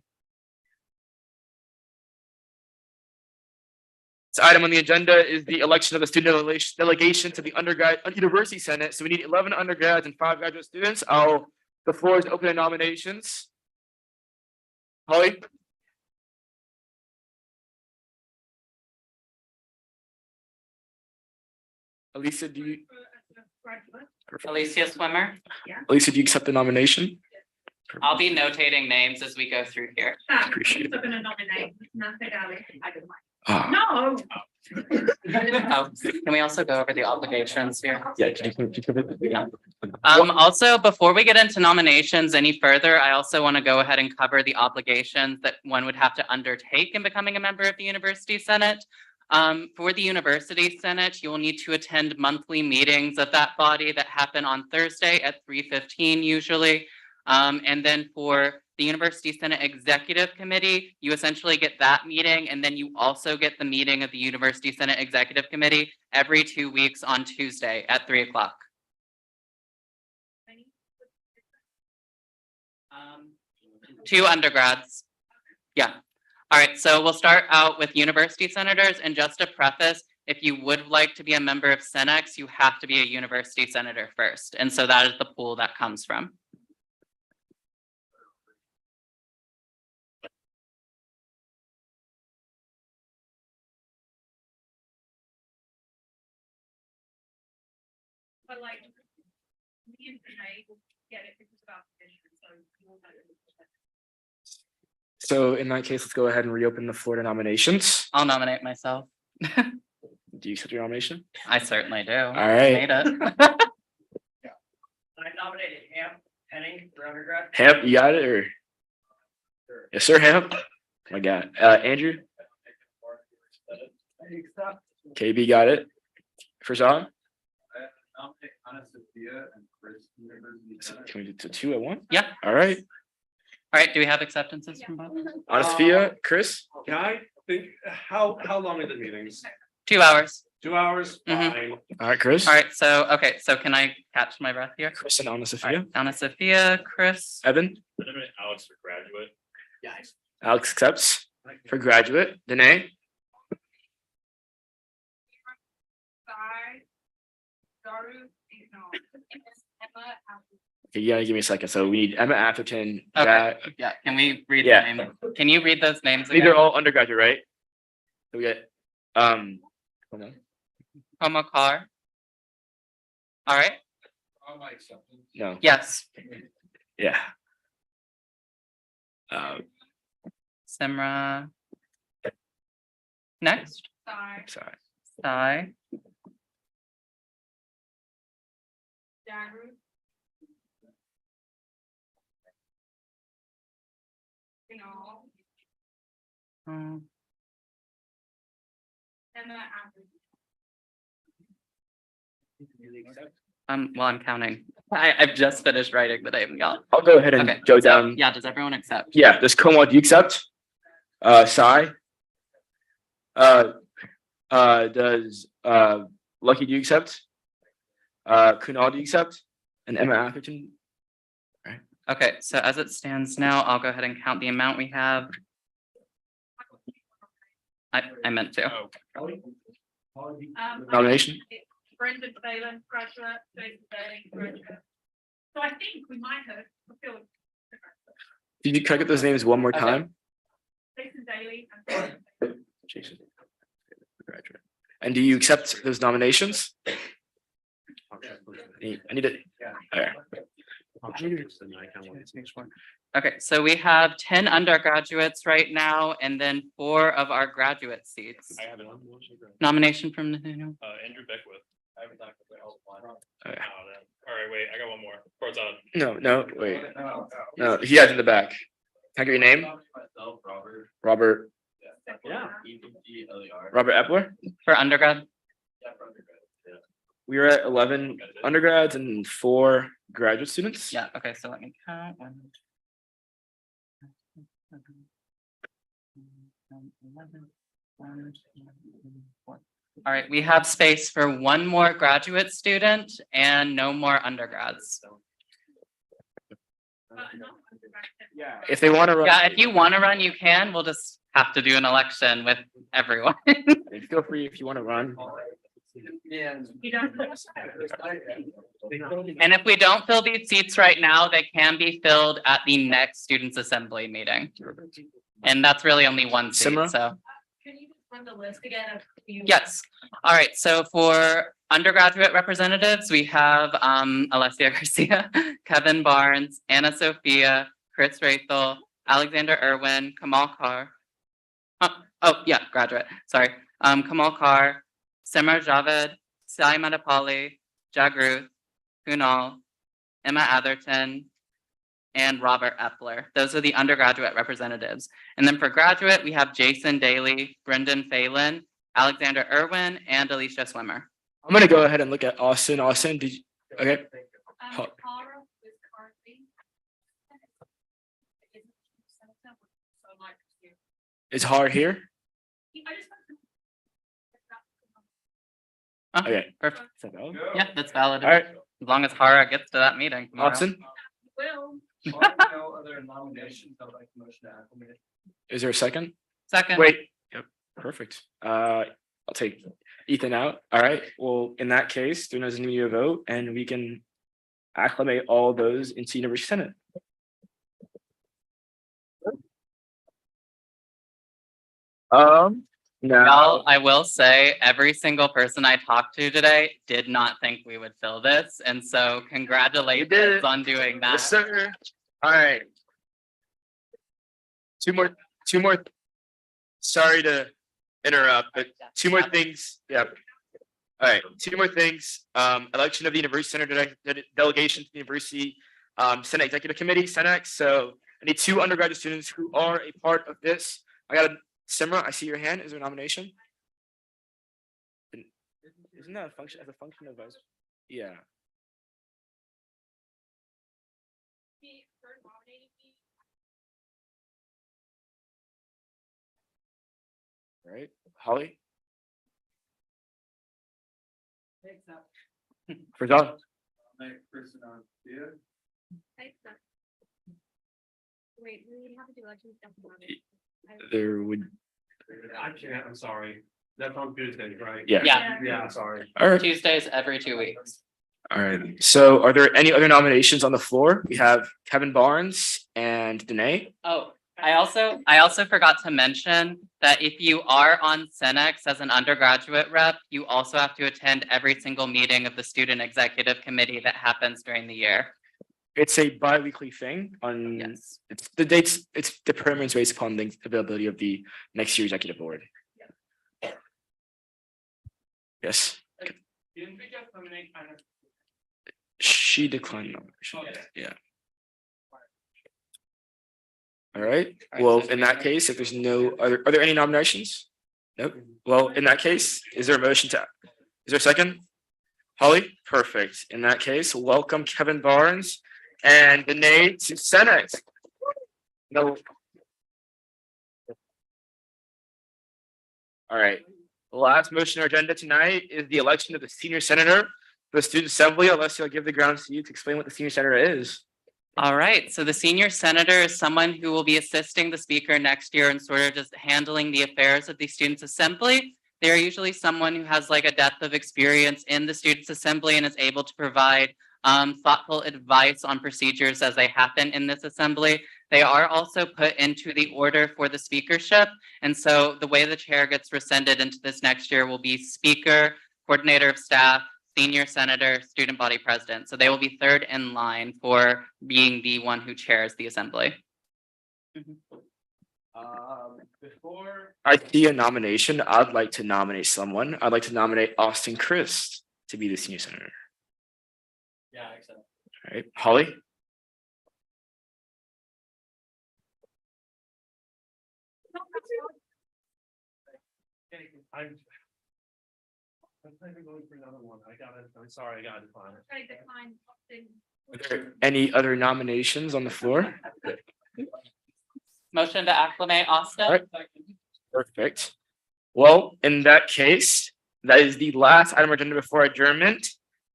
This item on the agenda is the election of a student delegation to the undergrad university senate. So we need 11 undergrads and 5 graduate students. The floor is open to nominations. Holly. Alicia, do you? Alicia Swimmer. Alicia, do you accept the nomination? I'll be notating names as we go through here. Appreciate it. No. Oh, can we also go over the obligations here? Yeah, can you cover it? Yeah. Also, before we get into nominations any further, I also want to go ahead and cover the obligations that one would have to undertake in becoming a member of the University Senate. For the University Senate, you will need to attend monthly meetings of that body that happen on Thursday at 3:15 usually. And then for the University Senate Executive Committee, you essentially get that meeting, and then you also get the meeting of the University Senate Executive Committee every 2 weeks on Tuesday at 3 o'clock. 2 undergrads. Yeah. All right, so we'll start out with university senators, and just to preface, if you would like to be a member of Senex, you have to be a university senator first. And so that is the pool that comes from. But like, me and Renee will get it because of our position, so you'll know. So in that case, let's go ahead and reopen the floor to nominations. I'll nominate myself. Do you accept your nomination? I certainly do. All right. Made it. I nominated him Henning for undergrad. Hemp, you got it, or? Yes, sir, Hemp. My God, Andrew. KB got it. Farzan. Can we do two at once? Yeah. All right. All right, do we have acceptances from both? Anna Sophia, Chris. Can I think, how long are the meetings? 2 hours. 2 hours? Mhm. Fine. All right, Chris. All right, so, okay, so can I catch my breath here? Chris and Anna All right, Sophia. Anna Sophia, Chris. Evan. Alex for graduate. Alex accepts for graduate. Danae. Okay, you gotta give me a second. So we need Emma Atherton. Okay, Jack. yeah, can we read Yeah. the name? Can you read those names These are again? all undergraduate, right? So we get hold on. Komakar. All right, No. yes, Yeah. Simra. Next, Sorry. Sai. Um, well, I'm counting. I've just finished writing the name, y'all. I'll go ahead and Okay, go so, down. yeah, does everyone accept? Yeah, does Komar, do you accept? Sai? Does Lucky, do you accept? Kunal, do you accept? And Emma Atherton? Okay, so as it stands now, I'll go ahead and count the amount we have. I meant to. Nomination? Brendan Phelan, graduate, Jason Bailey, graduate. So I think we might have fulfilled Did you get those names one more time? Jason Daly Jason. Graduate. And do you accept those nominations? I need it. All right. Okay, so we have 10 undergraduates right now, and then 4 of our graduate seats. I have it. Nomination from Nathaniel. Andrew Beckwith. I haven't talked about Okay. All right, wait, I got one more. Farzan. No, wait. No, he has in the back. Can I get your name? Robert. Yeah. Robert Epler? For undergrad? We were at 11 undergrads and 4 graduate students. Yeah, okay, so let me count. 11, 1, 2, 3, 4. All right, we have space for 1 more graduate student and no more undergrads. If they want to run. Yeah, if you want to run, you can. We'll just have to do an election with everyone. Feel free if you want to run. And if we don't fill these seats right now, they can be filled at the next Students Assembly meeting. And that's really only 1 seat, Simra? so. Can you just run the list again of who you? Yes, all right, so for undergraduate representatives, we have Alessia Garcia, Kevin Barnes, Anna Sophia, Chris Rathel, Alexander Irwin, Kamal Carr. Oh, yeah, graduate, sorry. Kamal Carr, Simar Javed, Sai Madapali, Jagruth, Kunal, Emma Atherton, and Robert Epler. Those are the undergraduate representatives. And then for graduate, we have Jason Daly, Brendan Phelan, Alexander Irwin, and Alicia Swimmer. I'm gonna go ahead and look at Austin. Austin, did you, okay. Ho- Is Har here? Okay. Perfect. Is that valid? Yeah, that's valid. All right. As long as Hara gets to that meeting tomorrow. Austin, Will. No other nominations, I would like to motion to acclimate. is there a second? Second. Wait, yep, perfect. I'll take Ethan out. All right, well, in that case, there doesn't need a vote and we can acclimate all those into University Senate. No. Well, I will say, every single person I talked to today did not think we would fill this, and so congratulations on doing that. Yes, sir. All right. Two more. Sorry to interrupt, but 2 more things. Yep. All right, 2 more things. Election of the University Center delegation to the University Senate Executive Committee, Senex. So I need 2 undergraduate students who are a part of this. I got a Simra, I see your hand. Is there a nomination? Isn't that a function as a function of us? Yeah. Right, Holly? Farzad? Wait, we have to do elections. There would, I can't, I'm sorry. That's on Tuesday, right? Yeah. Yeah. Yeah, I'm sorry. all right, Tuesdays every 2 weeks. all right. So are there any other nominations on the floor? We have Kevin Barnes and Danae. Oh, I also forgot to mention that if you are on Senex as an undergraduate rep, you also have to attend every single meeting of the student executive committee that happens during the year. It's a bi-weekly thing on, Yes. it's the dates, it's determined based upon the availability of the next year executive board. Yes, Didn't we just nominate Anna? she declined nomination. Yeah. All right, well, in that case, if there's no other, are there any nominations? Nope. Well, in that case, is there a motion to, is there a second? Holly, perfect. In that case, welcome Kevin Barnes and Danae to Senate. No. All right, the last motion on our agenda tonight is the election of the senior senator for the student assembly. Alessio, I'll give the grounds to you to explain what the senior senator is. All right, so the senior senator is someone who will be assisting the speaker next year and sort of just handling the affairs of the students' assembly. They're usually someone who has like a depth of experience in the students' assembly and is able to provide thoughtful advice on procedures as they happen in this assembly. They are also put into the order for the speakership. And so the way the chair gets rescinded into this next year will be speaker, coordinator of staff, senior senator, student body president. So they will be third in line for being the one who chairs the assembly. Before I see a nomination, I'd like to nominate someone. I'd like to nominate Austin Christ to be the senior senator. Yeah, I accept. All right, Holly? I'm planning going for another one. I'm sorry, I got to decline it. Are there any other nominations on the floor? Motion to acclimate Austin. All right. Perfect. Well, in that case, that is the last item on our agenda before adjournment.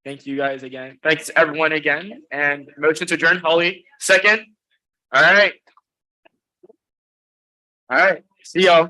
Thank you guys again. Thanks everyone again. And motion to adjourn, Holly, second. All right. All right, see y'all.